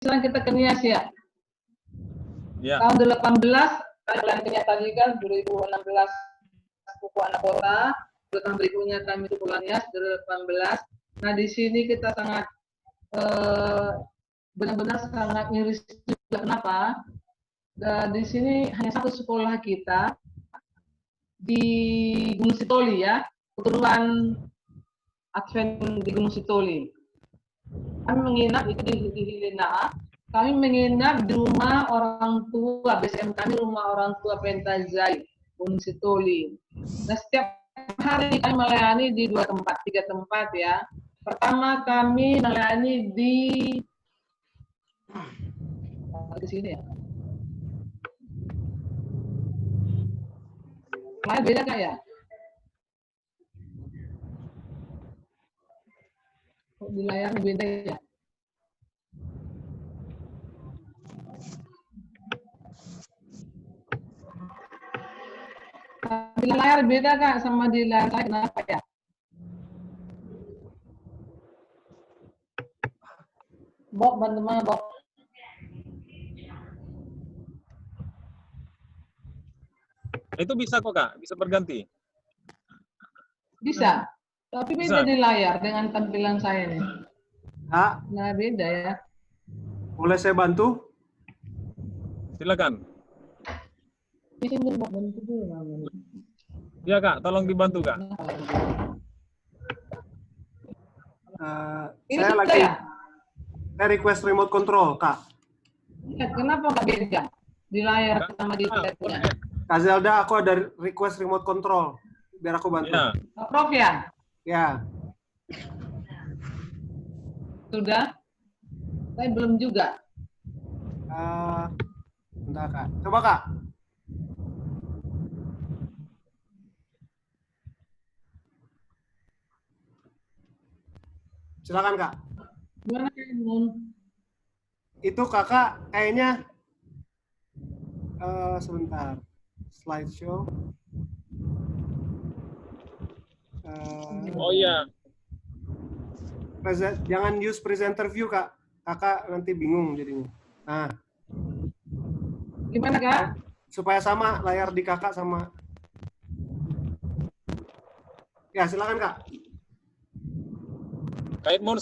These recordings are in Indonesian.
sekarang kita ke Nias ya. Ya. Tahun 18, kalian ke Nias tadi kan 2016 buku anak kota, tahun berikutnya kami itu bulan Nias 2018. Nah di sini kita sangat benar-benar sangat miris juga. Kenapa? Di sini hanya satu sekolah kita di Gunung Sitoli ya, keturunan Advent di Gunung Sitoli. Kami menginap itu di Hilena. Kami menginap di rumah orang tua BSM kami, rumah orang tua Pentazai Gunung Sitoli. Nah setiap hari kami melayani di 3 tempat ya. Pertama kami melayani di sini ya. Layar beda kak ya? Di layar beda ya? Di layar beda kak sama di layar saya, kenapa ya? Bok, bantu mana Bok? Itu bisa kok Kak, bisa berganti. Bisa, tapi beda di layar dengan tampilan saya nih. Kak, Nah beda ya. boleh saya bantu? Silakan. Ini Bok, bantu dulu namanya. Ya Kak, tolong dibantu Kak. Ini Saya sudah lagi ya? saya request remote control, Kak. Ya, kenapa nggak beda di layar sama di tabnya? Kak Zelda, aku ada request remote control. Biar aku bantu. Ya. Prof ya? Ya. Sudah? Saya belum juga. Bentar, Kak. Coba, Kak. Silakan, Kak. Gimana Mun? Itu Kakak kayaknya sebentar. Slideshow. Oh iya. Jangan use presenter view, Kak. Kakak nanti bingung jadinya. Nah. Gimana, Kak? Supaya sama layar di Kakak sama. Ya, silakan, Kak. Kak Edmond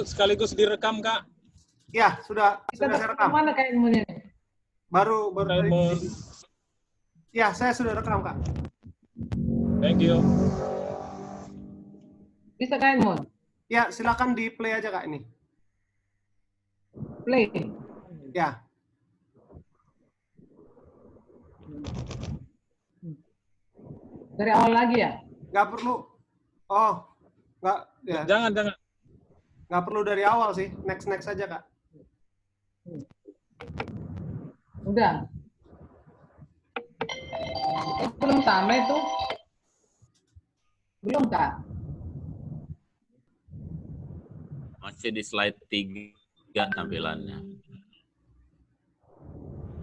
sekaligus direkam Kak. Ya, sudah saya rekam. Mana Kak Edmond ini? Baru Kak tadi. Edmond. Ya, saya sudah rekam, Kak. Thank you. Bisa Kak Edmond? Ya, silakan di play aja Kak ini. Play. Ya. Dari awal lagi ya? Nggak perlu. Oh, nggak. Ya. Jangan. Nggak perlu dari awal sih. Next aja Kak. Udah. Belum sama itu? Belum Kak? Masih di slide 3 tampilannya.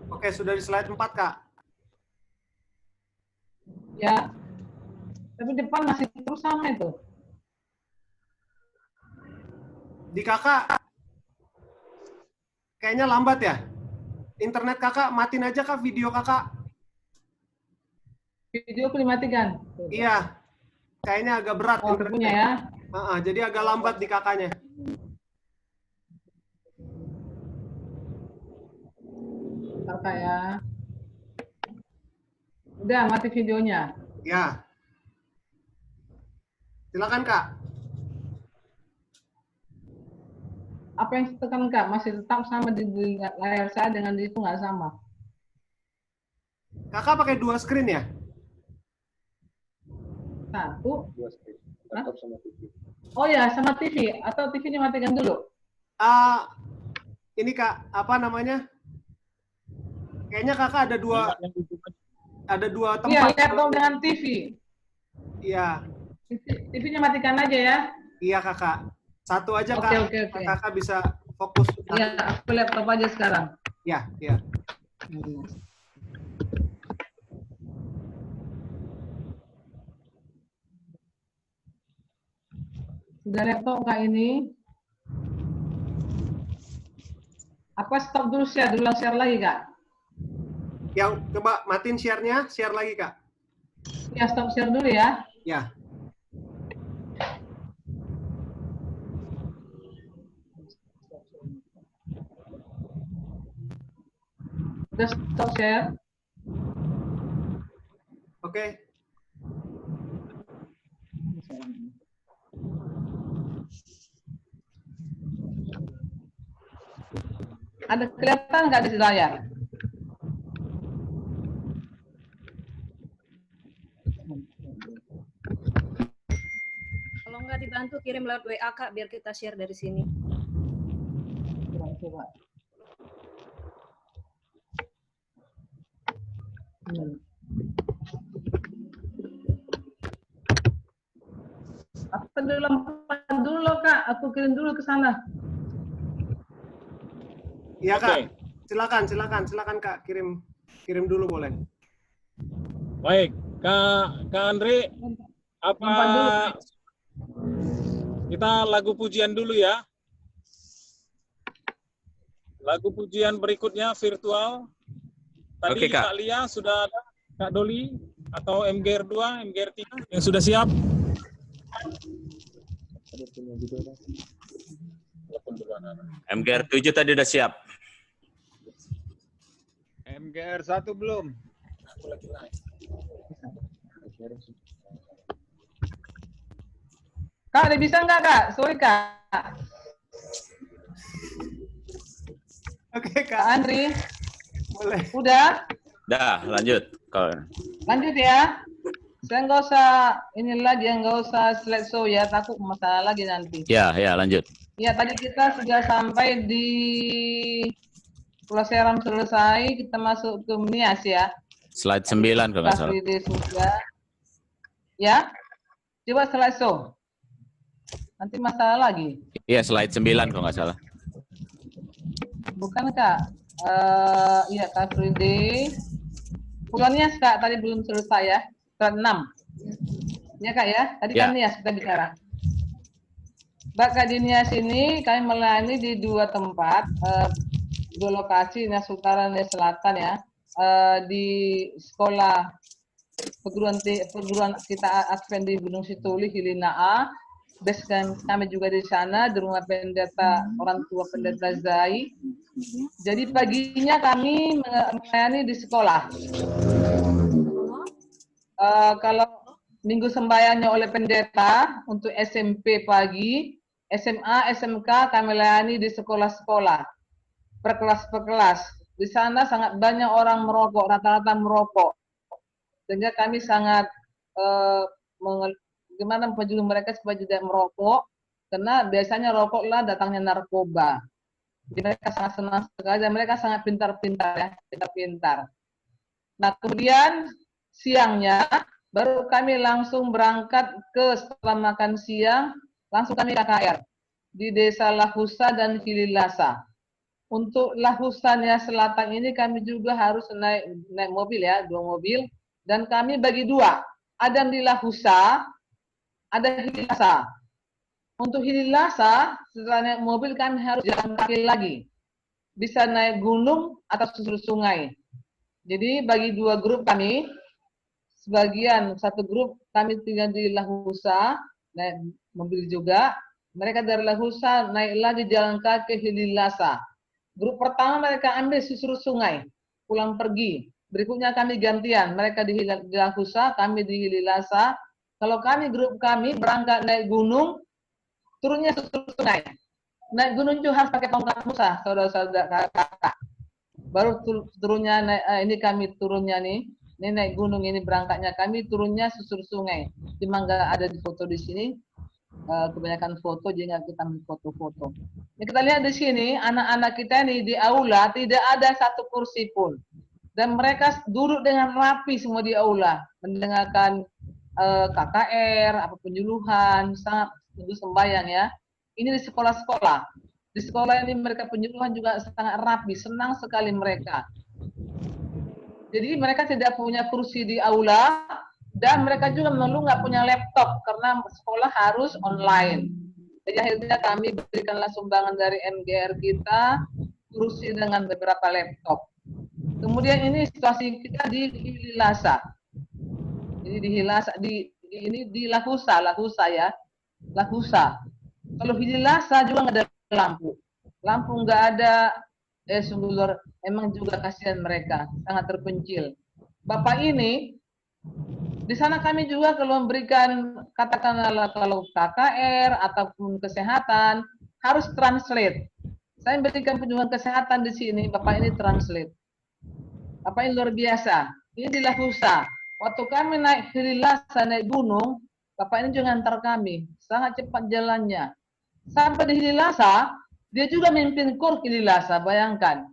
Oke, sudah di slide 4 Kak. Ya. Tapi depan masih terus sama itu. Di Kakak kayaknya lambat ya. Internet Kakak matiin aja Kak video Kakak. Video aku dimatikan. Iya. Kayaknya agak berat internetnya ya. Jadi agak lambat di Kakaknya. Kakak ya. Udah mati videonya. Ya. Silakan Kak. Apa yang ditekan Kak? Masih tetap sama di layar saya dengan itu nggak sama? Kakak pakai 2 screen ya? Satu. 2 screen. Laptop sama TV. Oh ya, sama TV. Atau TV dimatikan dulu? Ini Kak, apa namanya? Kayaknya Kakak ada dua tempat. Iya, laptop dengan TV. Iya. TV-nya matikan aja ya. Iya Kakak. Satu aja Kak. Oke. Kakak bisa fokus. Iya, aku laptop aja sekarang. Iya. Sudah laptop Kak ini? Apa stop dulu share, ulang share lagi Kak? Yang coba matiin share-nya, share lagi Kak. Ya stop share dulu ya. Ya. Udah stop share. Oke. Ada kelihatan nggak di layar? Kalau nggak dibantu kirim lewat WA Kak biar kita share dari sini. Coba. Apa dulu lompat dulu Kak? Aku kirim dulu ke sana. Iya Kak. Oke. Silakan Kak, kirim dulu boleh. Baik, Kak Andre, apa Lompat dulu. kita lagu pujian dulu ya? Lagu pujian berikutnya virtual. Tadi Oke, Kak. Kak Lia sudah ada, Kak Doli atau MGR2, MGR3 yang sudah siap? MGR 7 tadi udah siap. MGR 1 belum. Kak, ada bisa nggak Kak? Sorry Kak. Oke Kak Kak, Andri, boleh. udah? Dah, lanjut. Lanjut ya. Saya nggak usah ini lagi, nggak usah slideshow ya, takut masalah lagi nanti. Ya, lanjut. Ya, tadi kita sudah sampai di Pulau Seram selesai, kita masuk ke Nias ya. Slide 9 kalau nggak salah. Free sudah. Ya, coba slideshow. Nanti masalah lagi. Iya, slide 9 kalau nggak salah. Bukan Kak? Iya Kak Free Day. Pulau Nias Kak, tadi belum selesai ya. Slide 6. Ya Kak ya, tadi kan Nias kita bicara. Kak di Nias ini kami melayani di dua tempat, dua lokasi, Nias Utara dan Nias Selatan ya. Di sekolah perguruan kita Advent di Gunung Situli, Hilina A. Base kami juga di sana, di rumah pendeta, orang tua pendeta Zai. Jadi paginya kami melayani di sekolah. Kalau minggu sembahyangnya oleh pendeta untuk SMP pagi, SMA, SMK kami layani di sekolah-sekolah, per kelas. Di sana sangat banyak orang merokok, rata-rata merokok. Sehingga kami sangat gimana menjulu mereka supaya tidak merokok, karena biasanya rokoklah datangnya narkoba. Jadi mereka sangat senang sekali dan mereka sangat pintar-pintar ya, pintar-pintar. Nah kemudian siangnya baru kami langsung berangkat ke setelah makan siang, langsung kami KKR di Desa Lahusa dan Hililasa. Untuk Lahusanya Selatan ini kami juga harus naik mobil ya, 2 mobil, dan kami bagi 2. Ada di Lahusa, ada Hililasa. Untuk Hililasa, setelah naik mobil kami harus jalan kaki lagi. Bisa naik gunung atau susur sungai. Jadi bagi 2 grup kami, sebagian satu grup kami tinggal di Lahusa, naik mobil juga. Mereka dari Lahusa naik lagi jalan kaki Hililasa. Grup pertama mereka ambil susur sungai, pulang pergi. Berikutnya kami gantian, mereka di Lahusa, kami di Hililasa. Kalau grup kami berangkat naik gunung, turunnya susur sungai. Naik gunung juga harus pakai tongkat Musa, saudara-saudara kakak. Baru turunnya ini kami turunnya nih. Ini naik gunung ini berangkatnya kami turunnya susur sungai. Cuma nggak ada di foto di sini. Kebanyakan foto jadi nggak kita foto-foto. Ini kita lihat di sini anak-anak kita nih di aula tidak ada satu kursi pun. Dan mereka duduk dengan rapi semua di aula mendengarkan KKR, apa penyuluhan, sangat tunggu sembahyang ya. Ini di sekolah-sekolah. Di sekolah ini mereka penyuluhan juga sangat rapi, senang sekali mereka. Jadi mereka tidak punya kursi di aula dan mereka juga mengeluh nggak punya laptop karena sekolah harus online. Jadi akhirnya kami berikanlah sumbangan dari MGR kita kursi dengan beberapa laptop. Kemudian ini situasi kita di Hilasa. Ini di Hilasa, ini di Lahusa ya. Lahusa. Kalau Hilasa juga nggak ada lampu. Lampu nggak ada, sungguh luar, emang juga kasihan mereka, sangat terpencil. Bapak ini, di sana kami juga kalau memberikan, katakanlah kalau KKR ataupun kesehatan, harus translate. Saya memberikan kunjungan kesehatan di sini, Bapak ini translate. Bapak ini luar biasa. Ini di Lahusa. Waktu kami naik Hilasa, naik gunung, Bapak ini juga antar kami. Sangat cepat jalannya. Sampai di Hilasa, dia juga memimpin kur Hilasa, bayangkan.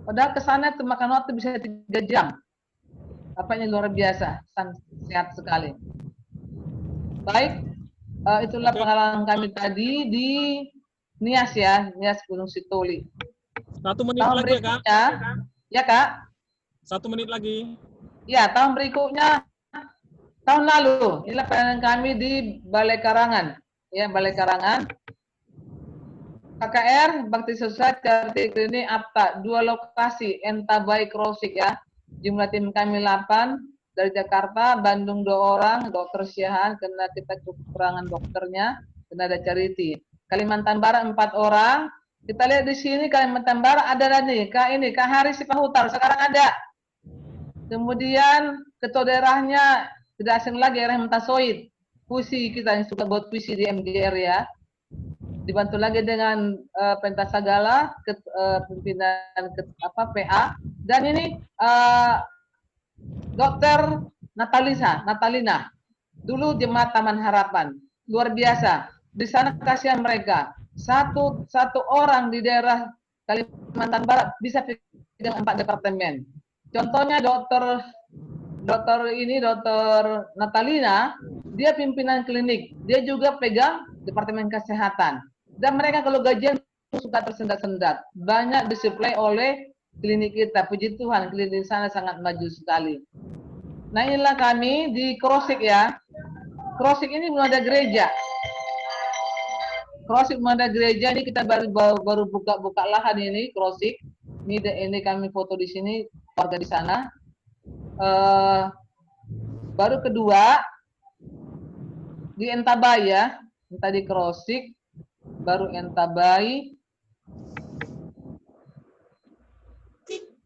Padahal ke sana itu makan waktu bisa 3 jam. Bapak ini luar biasa, sehat sekali. Baik, itulah pengalaman kami tadi di Nias ya, Nias Gunung Sitoli. 1 menit Tahun lagi ya, Kak. berikutnya, ya Kak? 1 menit lagi. Ya, tahun berikutnya, tahun lalu, inilah pelayanan kami di Balai Karangan. Ya, Balai Karangan. KKR, Bakti Sosial, Karti Klinik, APTA, 2 lokasi, Entabai, Krosik ya. Jumlah tim kami 8, dari Jakarta, Bandung 2 orang, dokter Syahan, karena kita kekurangan dokternya, karena ada Charity. Kalimantan Barat 4 orang. Kita lihat di sini Kalimantan Barat ada nih, Kak Haris Sipahutar, sekarang ada. Kemudian ketua daerahnya tidak asing lagi, Rahmat Soid. Puisi kita yang suka buat puisi di MGR ya. Dibantu lagi dengan pentas sagala, pimpinan PA, dan ini Dokter Natalina, dulu jemaat Taman Harapan, luar biasa. Di sana kasihan mereka. Satu orang di daerah Kalimantan Barat bisa pegang 4 departemen. Contohnya Dokter Natalina, dia pimpinan klinik, dia juga pegang departemen kesehatan. Dan mereka kalau gajian suka tersendat-sendat. Banyak disuplai oleh klinik kita. Puji Tuhan, klinik di sana sangat maju sekali. Nah inilah kami di Krosik ya. Krosik ini belum ada gereja. Krosik belum ada gereja, ini kita baru buka lahan ini, Krosik. Ini kami foto di sini, warga di sana. Baru kedua, di Entabai ya. Tadi Krosik, baru Entabai.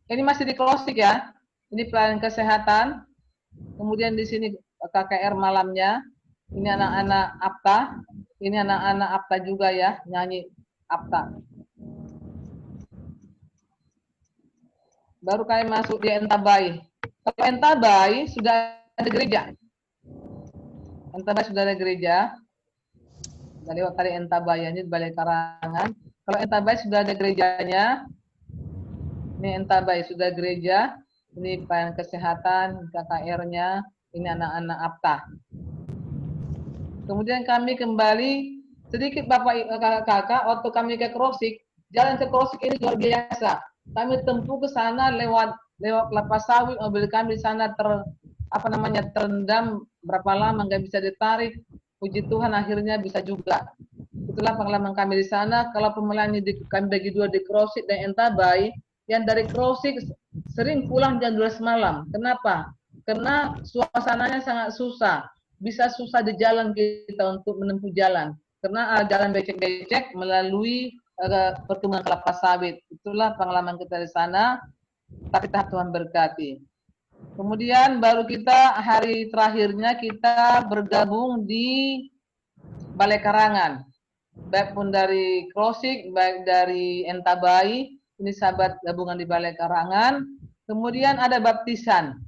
Ini masih di Krosik ya. Ini pelayanan kesehatan. Kemudian di sini KKR malamnya. Ini anak-anak APTA. Ini anak-anak APTA juga ya, nyanyi APTA. Baru kami masuk di Entabai. Kalau Entabai sudah ada gereja. Entabai sudah ada gereja. Dari lewat tadi Entabai, ini Balai Karangan. Kalau Entabai sudah ada gerejanya. Ini Entabai sudah gereja. Ini pelayanan kesehatan, KKR-nya. Ini anak-anak APTA. Kemudian kami kembali sedikit Bapak Kakak, waktu kami ke Krosik, jalan ke Krosik ini luar biasa. Kami tempuh ke sana lewat kelapa sawit, mobil kami di sana terendam berapa lama nggak bisa ditarik. Puji Tuhan akhirnya bisa juga. Itulah pengalaman kami di sana. Kalau pemeliharaan kami bagi 2 di Krosik dan Entabai, yang dari Krosik sering pulang jam 12 malam. Kenapa? Karena suasananya sangat susah. Bisa susah di jalan kita untuk menempuh jalan. Karena jalan becek-becek melalui perkebunan kelapa sawit. Itulah pengalaman kita di sana. Tapi Tuhan berkati. Kemudian baru kita hari terakhirnya kita bergabung di Balai Karangan. Baik pun dari Krosik, baik dari Entabai. Ini sahabat gabungan di Balai Karangan. Kemudian ada baptisan.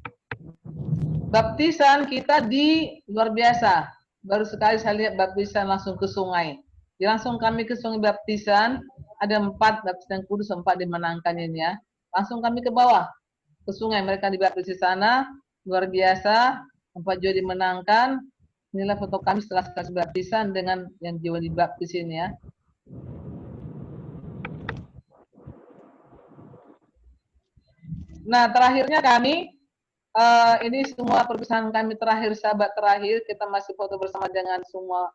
Baptisan kita di luar biasa. Baru sekali saya lihat baptisan langsung ke sungai. Langsung kami ke sungai baptisan. Ada 4 baptisan kudus, 4 dimenangkan ini ya. Langsung kami ke bawah. Ke sungai. Mereka dibaptis di sana. Luar biasa. 4 jiwa dimenangkan. Inilah foto kami setelah selesai baptisan dengan yang jiwa dibaptis ini ya. Nah, terakhirnya kami ini semua perpisahan kami terakhir, sahabat terakhir, kita masih foto bersama dengan semua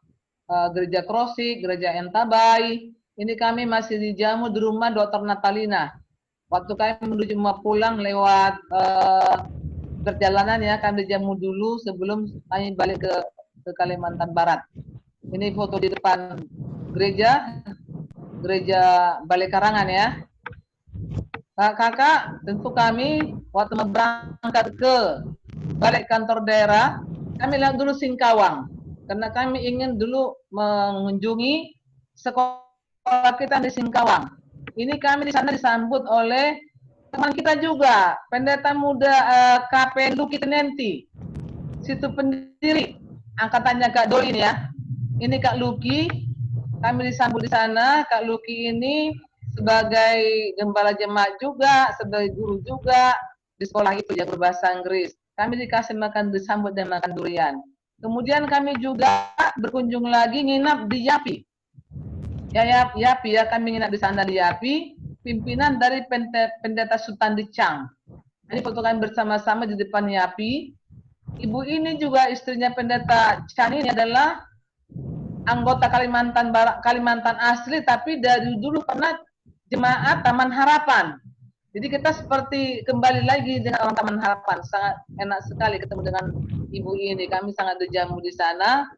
gereja Krosik, gereja Entabai, Ini kami masih dijamu di rumah Dr. Natalina. Waktu kami menuju mau pulang lewat perjalanan ya, kami dijamu dulu sebelum kami balik ke Kalimantan Barat. Ini foto di depan gereja Balai Karangan ya. Kakak, tentu kami waktu berangkat ke balik kantor daerah, kami lihat dulu Singkawang. Karena kami ingin dulu mengunjungi sekolah kita di Singkawang. Ini kami di sana disambut oleh teman kita juga, pendeta muda KP Luki Tenenti, situ pendiri angkatannya Kak Dolin ya. Ini Kak Luki, kami disambut di sana. Kak Luki ini sebagai gembala jemaat juga, sebagai guru juga di sekolah itu ya berbahasa Inggris. Kami dikasih makan, disambut dan makan durian. Kemudian kami juga berkunjung lagi nginap di Yapi. Yapi ya, kami nginap di sana di Yapi. Pimpinan dari pendeta Sultan Dicang. Ini foto kami bersama-sama di depan Yapi. Ibu ini juga istrinya pendeta Chan ini adalah anggota Kalimantan Barat, Kalimantan asli, tapi dari dulu pernah jemaat Taman Harapan. Jadi kita seperti kembali lagi dengan orang Taman Harapan. Sangat enak sekali ketemu dengan ibu ini. Kami sangat dijamu di sana.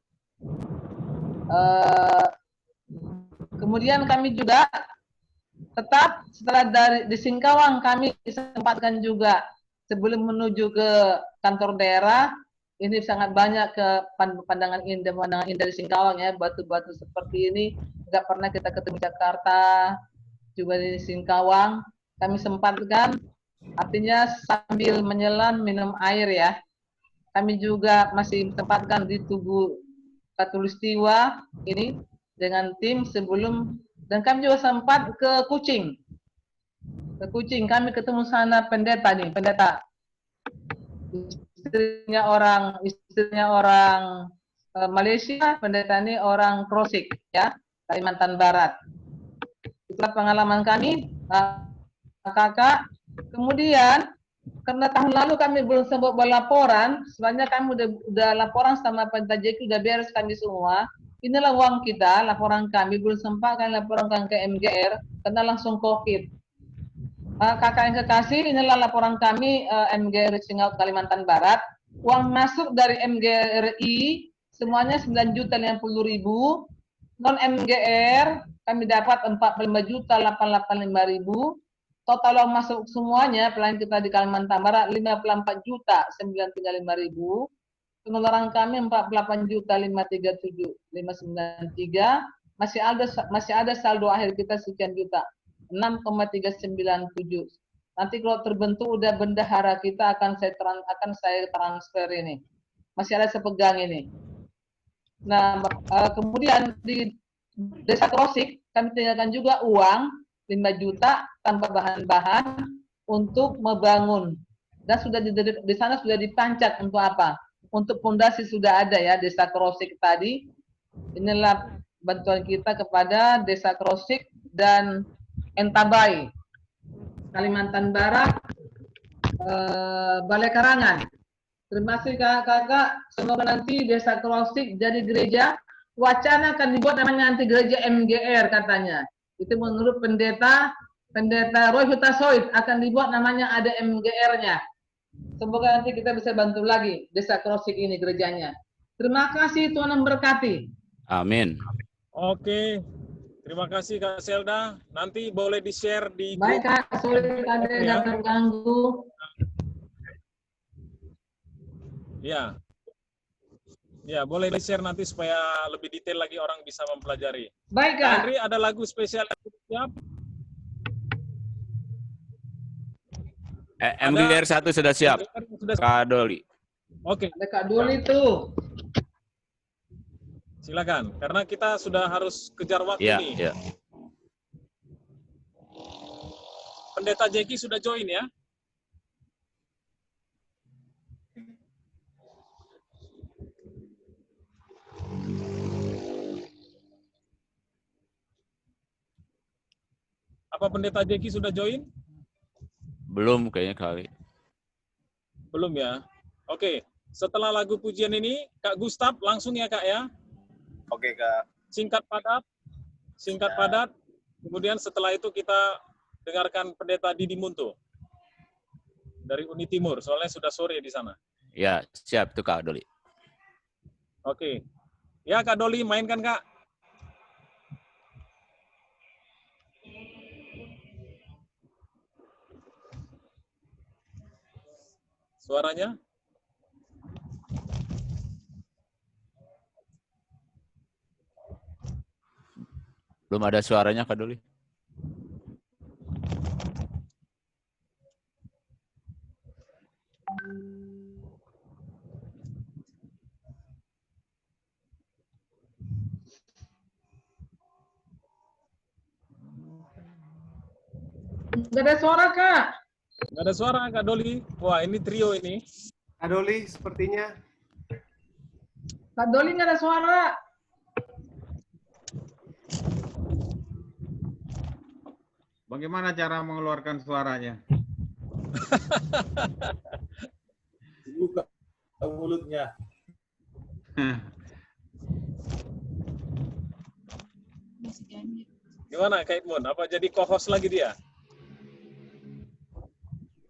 Kemudian kami juga tetap setelah di Singkawang kami disempatkan juga sebelum menuju ke kantor daerah. Ini sangat banyak ke pandangan indah di Singkawang ya, batu-batu seperti ini tidak pernah kita ketemu di Jakarta, juga di Singkawang kami sempatkan, artinya sambil menyelam minum air ya. Kami juga masih sempatkan di Tugu Katulistiwa ini dengan tim sebelum, dan kami juga sempat ke Kucing. Ke Kucing kami ketemu sana pendeta istrinya orang Malaysia, pendeta ini orang Krosik ya, Kalimantan Barat. Itulah pengalaman kami, kakak. Kemudian karena tahun lalu kami belum sempat berlaporan, sebenarnya kami udah laporan sama pendeta Jeki, udah beres kami semua. Inilah uang kita, laporan kami belum sempat kami laporan ke MGR karena langsung COVID. Kakak yang kekasih, inilah laporan kami MGR Reaching Out Kalimantan Barat. Uang masuk dari MGRI semuanya 9.050.000. Non MGR kami dapat 45.885.000. Total uang masuk semuanya pelayan kita di Kalimantan Barat 54.935.000. Pengeluaran kami 48.537.593. Masih ada saldo akhir kita sekian juta. 6,397. Nanti kalau terbentuk udah bendahara kita akan saya transfer ini. Masih ada sepegang ini. Nah, kemudian di Desa Krosik kami tinggalkan juga uang 5 juta tanpa bahan-bahan untuk membangun. Dan sudah di sana sudah dipancat untuk apa? Untuk fondasi sudah ada ya Desa Krosik tadi. Inilah bantuan kita kepada Desa Krosik dan Entabai, Kalimantan Barat, Balai Karangan. Terima kasih kakak. Semoga nanti Desa Krosik jadi gereja. Wacana akan dibuat namanya nanti gereja MGR katanya. Itu menurut pendeta Roy Hutasoid akan dibuat namanya ada MGR-nya. Semoga nanti kita bisa bantu lagi Desa Krosik ini gerejanya. Terima kasih, Tuhan memberkati. Amin. Oke. Terima kasih Kak Selda. Nanti boleh di-share di grup. Baik Kak, sorry ada yang terganggu. Ya. Ya, boleh di-share nanti supaya lebih detail lagi orang bisa mempelajari. Baik Kak. Andri, ada lagu spesial siap? MGR 1 sudah siap. Kak Doli. Oke. Ada Kak Doli tuh. Silakan, karena kita sudah harus kejar waktu Ya, nih. ya. Pendeta Jeki sudah join ya? Apa Pendeta Jeki sudah join? Belum kayaknya kali. Belum ya? Oke, setelah lagu pujian ini, Kak Gustaf langsung ya Kak ya? Oke, Kak. Singkat padat, Kemudian setelah itu kita dengarkan Pendeta Didi Munto dari Uni Timur, soalnya sudah sore di sana. Ya, siap itu Kak Doli. Oke. Ya, Kak Doli, mainkan, Kak. Suaranya? Belum ada suaranya Kak Doli. Nggak ada suara, Kak. Nggak ada suara, Kak Doli. Wah, ini trio ini. Kak Doli sepertinya. Kak Doli nggak ada suara. Bagaimana cara mengeluarkan suaranya? Buka mulutnya. Gimana, Kak Edmund? Apa jadi co-host lagi dia?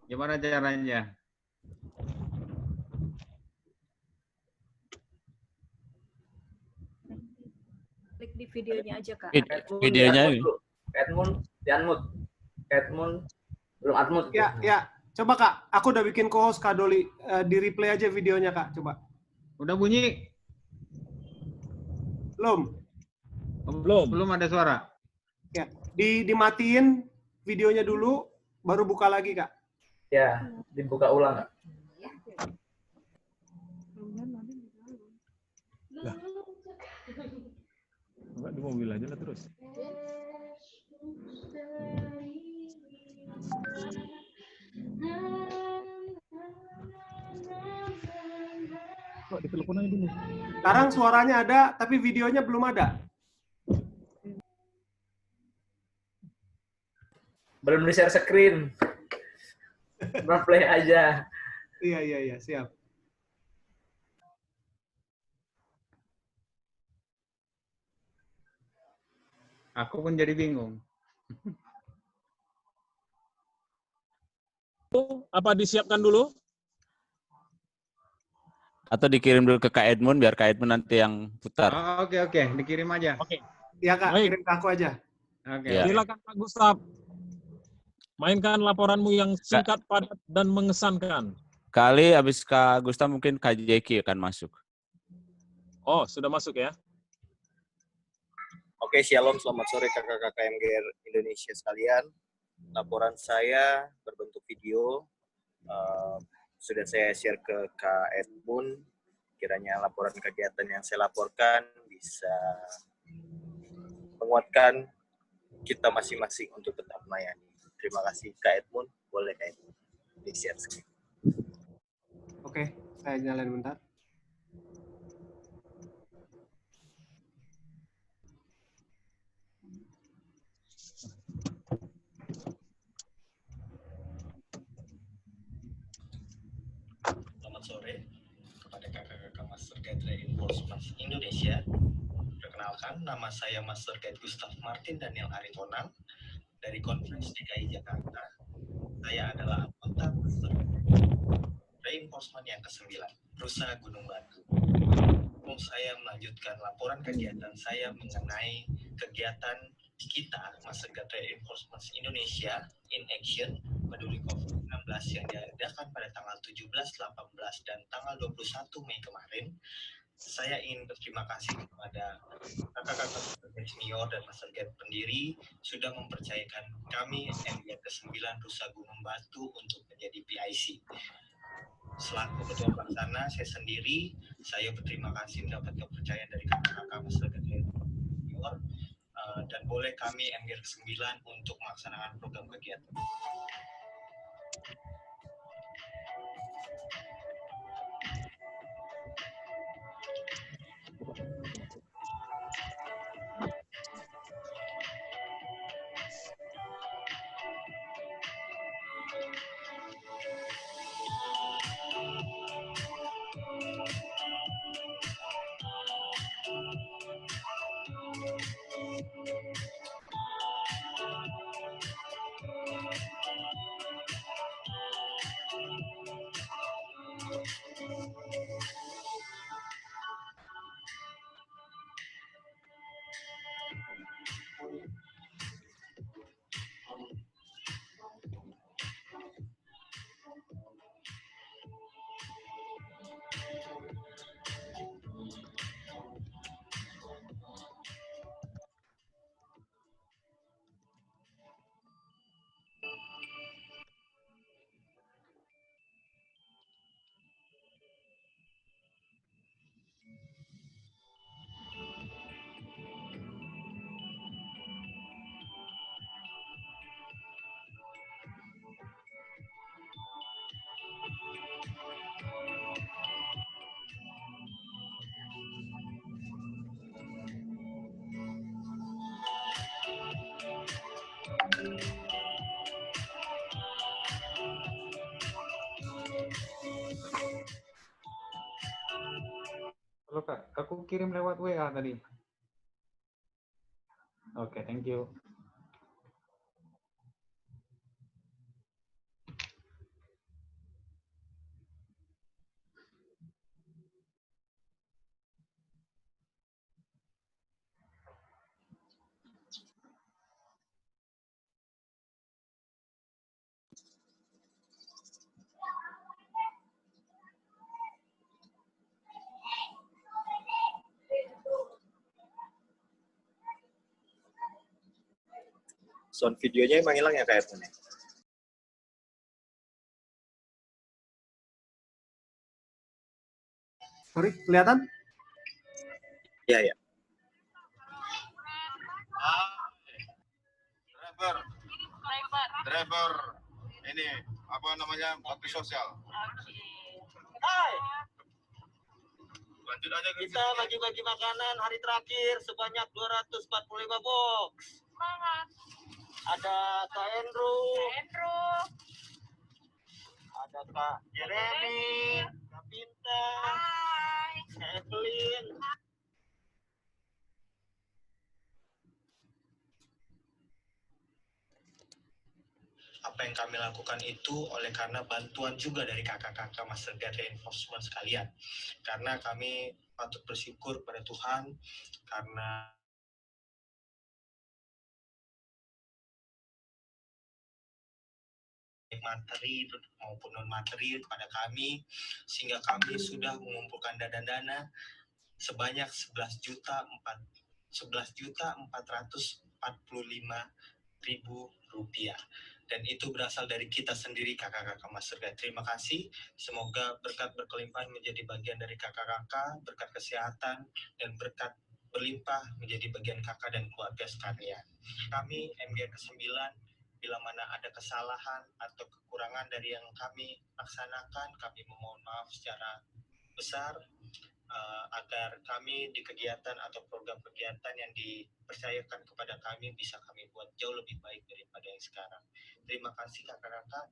Gimana caranya? Klik di videonya aja, Kak. Videonya Edmund, Edmund, belum Atmut. Ya, ya. Coba Kak, aku udah bikin co-host Kak Doli. Di replay aja videonya Kak, coba. Udah bunyi? Belum? Belum. Belum ada suara. Ya, dimatiin videonya dulu, baru buka lagi Kak. Ya, dibuka ulang. Kak. Enggak, di mobil aja lah terus. Kok di telepon aja dulu. Sekarang suaranya ada, tapi videonya belum ada. Belum di share screen. Play aja. Iya, iya, iya, siap. Aku pun jadi bingung. Apa disiapkan dulu? atau dikirim dulu ke Kak Edmund biar Kak Edmund nanti yang putar. Oh, oke, dikirim aja. Oke. Iya Kak, Baik. kirim ke aku aja. Oke. Ya. Silakan Pak Gustaf. Mainkan laporanmu yang singkat, padat, dan mengesankan. Kali habis Kak Gustaf mungkin Kak Jeki akan masuk. Oh, sudah masuk ya? Oke, shalom, selamat sore kakak-kakak MGR Indonesia sekalian. Laporan saya berbentuk video, sudah saya share ke Kak Edmund. Kiranya laporan kegiatan yang saya laporkan bisa menguatkan kita masing-masing untuk tetap melayani. Terima kasih Kak Edmund, boleh Kak Edmund di-share screen. Oke, saya nyalain bentar. Selamat sore kepada kakak-kakak Master Guide Reinforcement Indonesia. Perkenalkan, nama saya Master Guide Gustaf Martin Daniel Aritonang dari Conference DKI Jakarta. Saya adalah anggota Master Reinforcement yang ke-9, Rusa Gunung Batu. Saya melanjutkan laporan kegiatan saya mengenai kegiatan kita Master Guide Reinforcement Indonesia in Action peduli COVID-19 yang diadakan pada tanggal 17, 18, dan tanggal 21 Mei kemarin. Saya ingin berterima kasih kepada kakak-kakak senior dan Master Guide pendiri sudah mempercayakan kami MGR ke-9 Rusa Gunung Batu untuk menjadi PIC. Selaku ketua pelaksana, saya berterima kasih mendapat kepercayaan dari kakak-kakak Master Guide senior dan boleh kami MGR ke-9 untuk melaksanakan program kegiatan. Halo Kak, aku kirim lewat WA tadi. Oke, thank you. Sound videonya emang hilang ya Kak Edmund? Sorry, kelihatan? Iya, ya. Driver ini apa namanya bakti sosial. Hai, Lanjut aja kita bagi-bagi makanan hari terakhir sebanyak 245 box. Semangat. Ada Kak Andrew, ada Kak Jeremy, Kak Pinta, Kak Evelyn. Apa yang kami lakukan itu oleh karena bantuan juga dari kakak-kakak Master Guide Reinforcement sekalian. Karena kami patut bersyukur pada Tuhan karena materi maupun non materi pada kami, sehingga kami sudah mengumpulkan dana sebanyak 11.445.000 rupiah. Dan itu berasal dari kita sendiri kakak-kakak Master Guide. Terima kasih. Semoga berkat berkelimpahan menjadi bagian dari kakak-kakak, berkat kesehatan dan berkat berlimpah menjadi bagian kakak dan keluarga sekalian. Kami MG ke-9, bila mana ada kesalahan atau kekurangan dari yang kami laksanakan, kami memohon maaf secara besar agar kami di kegiatan atau program kegiatan yang dipercayakan kepada kami bisa kami buat jauh lebih baik daripada yang sekarang. Terima kasih kakak-kakak.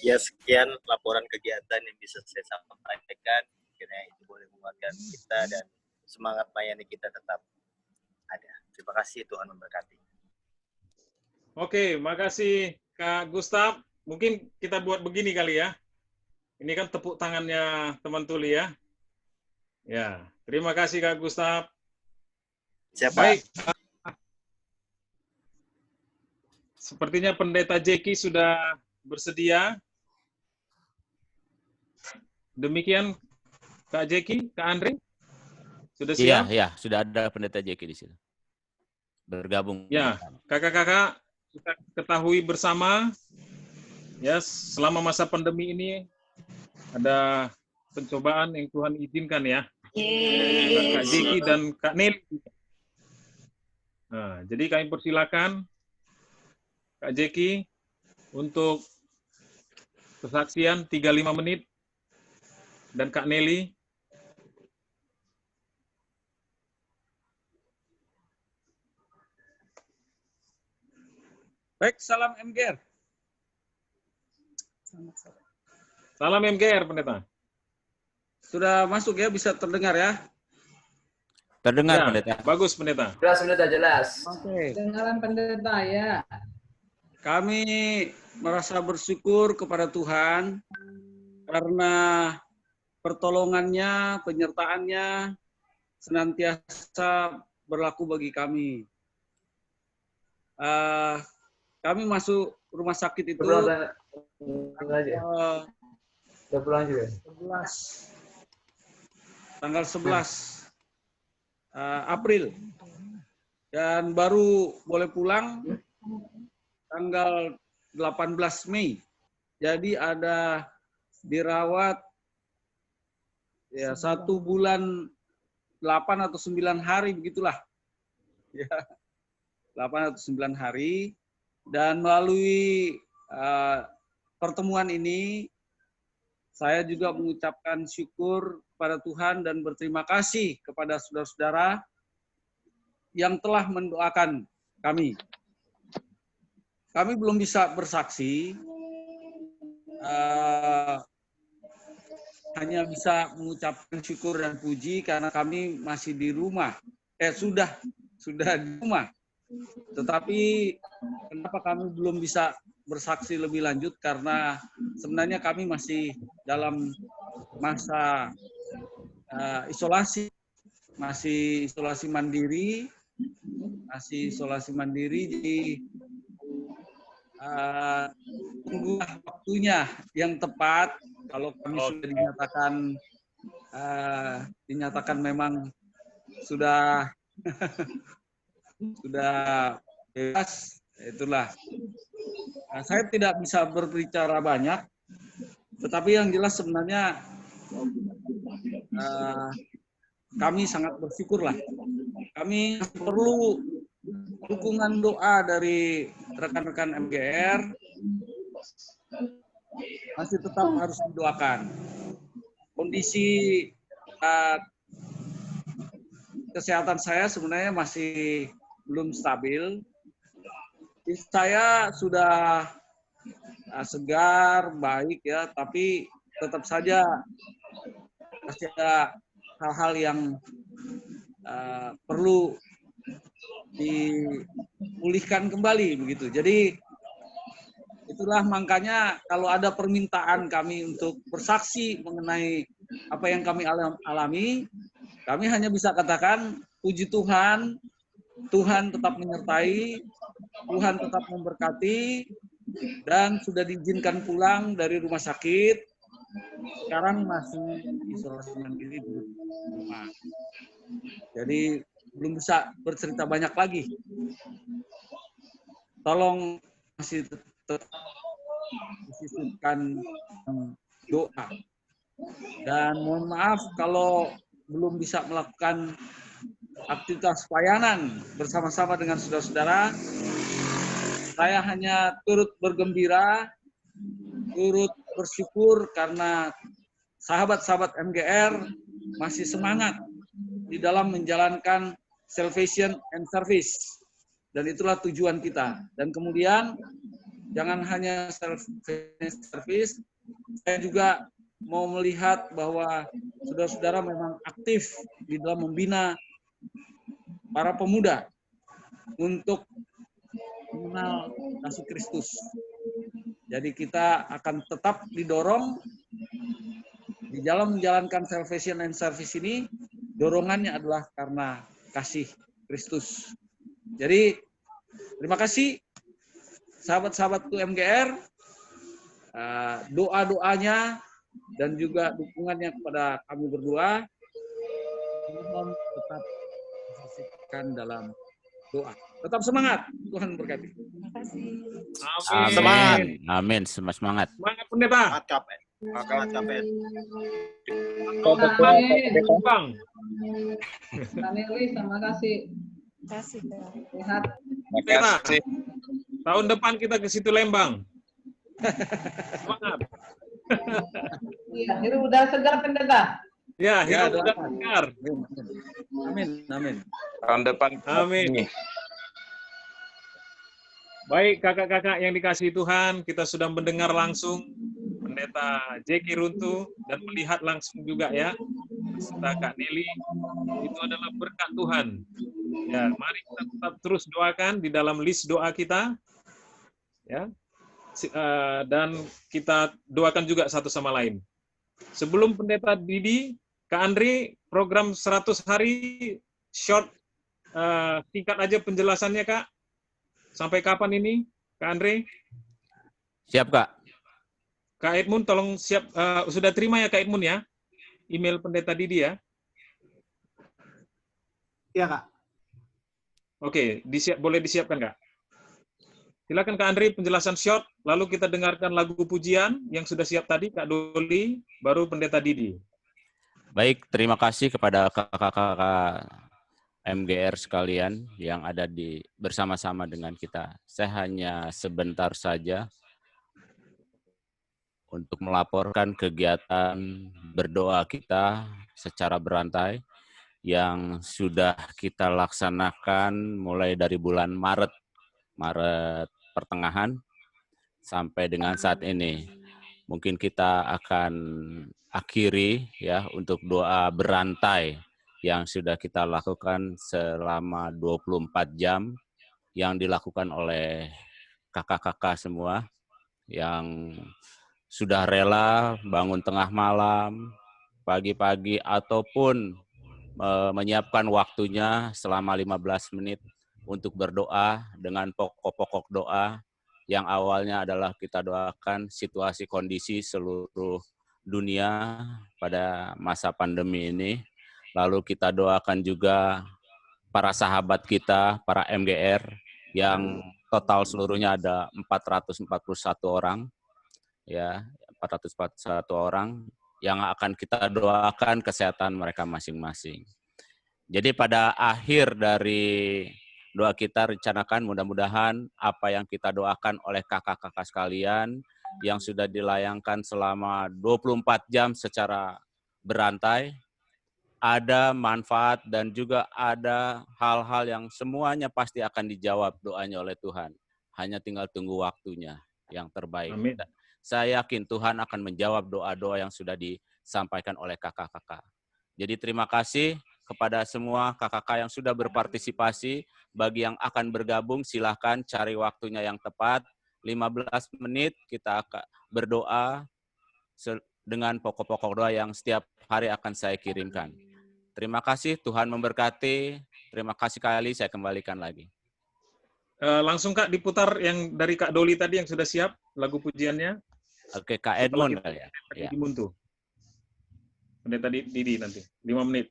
Ya, sekian laporan kegiatan yang bisa saya sampaikan. Kiranya itu boleh menguatkan kita dan semangat melayani kita tetap ada. Terima kasih, Tuhan memberkati. Oke, makasih Kak Gustaf. Mungkin kita buat begini kali ya. Ini kan tepuk tangannya teman tuli ya. Ya, terima kasih Kak Gustaf. Siapa? Baik. Sepertinya Pendeta Jeki sudah bersedia. Demikian Kak Jeki, Kak Andre, sudah siap? Iya, sudah ada Pendeta Jeki di sini. Bergabung. Ya, kakak-kakak kita ketahui bersama Ya, selama masa pandemi ini ada pencobaan yang Tuhan izinkan ya. Kak Jeki dan Kak Nel. Nah, jadi kami persilakan Kak Jeki untuk kesaksian 35 menit dan Kak Nelly. Baik, salam MGR. Salam MGR, Pendeta. Sudah masuk ya, bisa terdengar ya? Terdengar, Ya, Pendeta. bagus, Pendeta. Jelas, Pendeta, jelas. Oke. Dengaran pendeta ya. Kami merasa bersyukur kepada Tuhan karena pertolongannya, penyertaannya senantiasa berlaku bagi kami. Kami masuk rumah sakit itu tanggal 11 April dan baru boleh pulang tanggal 18 Mei. Jadi ada dirawat ya 1 bulan 8 atau 9 hari begitulah. Ya. 8 atau 9 hari, dan melalui pertemuan ini saya juga mengucapkan syukur kepada Tuhan dan berterima kasih kepada saudara-saudara yang telah mendoakan kami. Kami belum bisa bersaksi, hanya bisa mengucapkan syukur dan puji karena kami masih di rumah, sudah di rumah. Tetapi kenapa kami belum bisa bersaksi lebih lanjut? Karena sebenarnya kami masih dalam masa isolasi, masih isolasi mandiri, jadi tunggulah waktunya yang tepat. Kalau kami sudah dinyatakan memang sudah sudah bebas, itulah. Nah, saya tidak bisa berbicara banyak, tetapi yang jelas sebenarnya kami sangat bersyukurlah. Kami perlu dukungan doa dari rekan-rekan MGR, masih tetap harus didoakan. Kondisi kesehatan saya sebenarnya masih belum stabil. Saya sudah segar, baik ya, tapi tetap saja masih ada hal-hal yang perlu dipulihkan kembali begitu. Jadi itulah makanya kalau ada permintaan kami untuk bersaksi mengenai apa yang kami alami, kami hanya bisa katakan puji Tuhan, Tuhan tetap menyertai, Tuhan tetap memberkati, dan sudah diizinkan pulang dari rumah sakit. Sekarang masih isolasi mandiri di rumah. Jadi belum bisa bercerita banyak lagi. Tolong masih tetap disisipkan doa. Dan mohon maaf kalau belum bisa melakukan aktivitas pelayanan bersama-sama dengan saudara-saudara. Saya hanya turut bergembira, turut bersyukur karena sahabat-sahabat MGR masih semangat di dalam menjalankan salvation and service. Dan itulah tujuan kita. Dan kemudian jangan hanya salvation and service, saya juga mau melihat bahwa saudara-saudara memang aktif di dalam membina para pemuda untuk mengenal kasih Kristus. Jadi kita akan tetap didorong di dalam menjalankan salvation and service ini, dorongannya adalah karena kasih Kristus. Jadi terima kasih sahabat-sahabatku MGR, doa-doanya dan juga dukungannya kepada kami berdua. Mohon tetap disisipkan dalam doa. Tetap semangat, Tuhan berkati. Terima kasih. Amin. Amin. Semangat. Semangat pendeta. Semangat KPN. Semangat KPN. Bang. Kak Nelly, terima kasih. Sehat. Pendeta. Tahun depan kita ke situ Lembang. Semangat. Iya, hirup udara segar pendeta. Ya, Ya, hidup udah doakan. segar. Amin. Amin. Tahun depan. Amin. Baik, kakak-kakak yang dikasihi Tuhan, kita sudah mendengar langsung Pendeta Jeki Runtu dan melihat langsung juga ya, serta Kak Nelly, itu adalah berkat Tuhan. Ya, mari kita tetap terus doakan di dalam list doa kita, ya, dan kita doakan juga satu sama lain. Sebelum Pendeta Didi, Kak Andri, program 100 hari short, singkat aja penjelasannya Kak. Sampai kapan ini, Kak Andre? Siap, Kak. Kak Edmund, tolong siap. Sudah terima ya, Kak Edmund ya? Email Pendeta Didi ya? Iya, Kak. Oke, boleh disiapkan, Kak. Silakan Kak Andre, penjelasan short, lalu kita dengarkan lagu pujian yang sudah siap tadi, Kak Doli, baru Pendeta Didi. Baik, terima kasih kepada kakak-kakak MGR sekalian yang ada bersama-sama dengan kita. Saya hanya sebentar saja untuk melaporkan kegiatan berdoa kita secara berantai yang sudah kita laksanakan mulai dari bulan Maret pertengahan sampai dengan saat ini. Mungkin kita akan akhiri ya untuk doa berantai yang sudah kita lakukan selama 24 jam yang dilakukan oleh kakak-kakak semua yang sudah rela bangun tengah malam, pagi-pagi, ataupun menyiapkan waktunya selama 15 menit untuk berdoa dengan pokok-pokok doa yang awalnya adalah kita doakan situasi kondisi seluruh dunia pada masa pandemi ini. Lalu kita doakan juga para sahabat kita, para MGR, yang total seluruhnya ada 441 orang, ya 441 orang yang akan kita doakan kesehatan mereka masing-masing. Jadi pada akhir dari doa kita rencanakan mudah-mudahan apa yang kita doakan oleh kakak-kakak sekalian yang sudah dilayangkan selama 24 jam secara berantai, ada manfaat dan juga ada hal-hal yang semuanya pasti akan dijawab doanya oleh Tuhan. Hanya tinggal tunggu waktunya yang terbaik. Amin. Saya yakin Tuhan akan menjawab doa-doa yang sudah disampaikan oleh kakak-kakak. Jadi terima kasih kepada semua kakak-kakak yang sudah berpartisipasi. Bagi yang akan bergabung, silahkan cari waktunya yang tepat. 15 menit kita akan berdoa dengan pokok-pokok doa yang setiap hari akan saya kirimkan. Terima kasih, Tuhan memberkati. Terima kasih kali, saya kembalikan lagi. Langsung Kak diputar yang dari Kak Doli tadi yang sudah siap, lagu pujiannya. Oke, Kak Edmund kali ya. Ya. Pendeta Didi nanti, 5 menit.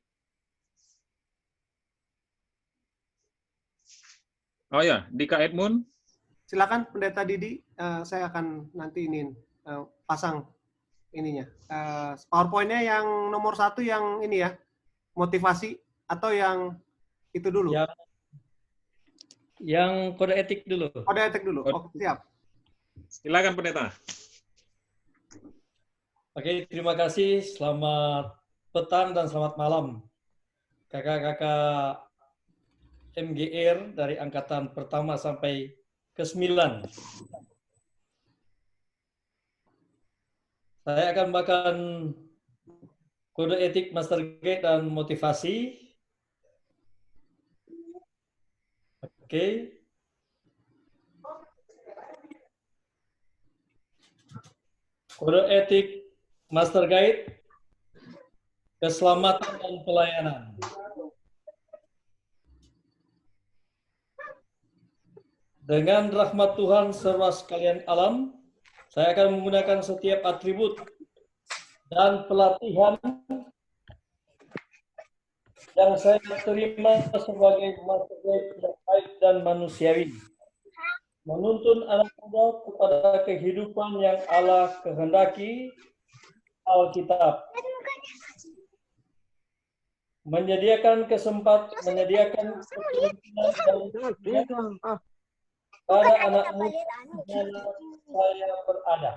Oh ya, di Kak Edmund. Silakan Pendeta Didi, saya akan nanti pasang ininya. PowerPoint-nya yang nomor 1 yang ini ya, motivasi atau yang itu dulu? Yang kode etik dulu. Kode etik dulu. Oke, siap. Silakan Pendeta. Oke, terima kasih. Selamat petang dan selamat malam. Kakak-kakak MGR dari angkatan pertama sampai ke-9. Saya akan bahkan kode etik Mastergate dan motivasi. Oke. Kode etik Master Guide, keselamatan dan pelayanan. Dengan rahmat Tuhan serta sekalian alam, saya akan menggunakan setiap atribut dan pelatihan yang saya terima sebagai Master Guide yang baik dan manusiawi. menuntun anak muda kepada kehidupan yang Allah kehendaki, Alkitab, menyediakan kepemimpinan dan pada anak muda di mana saya berada,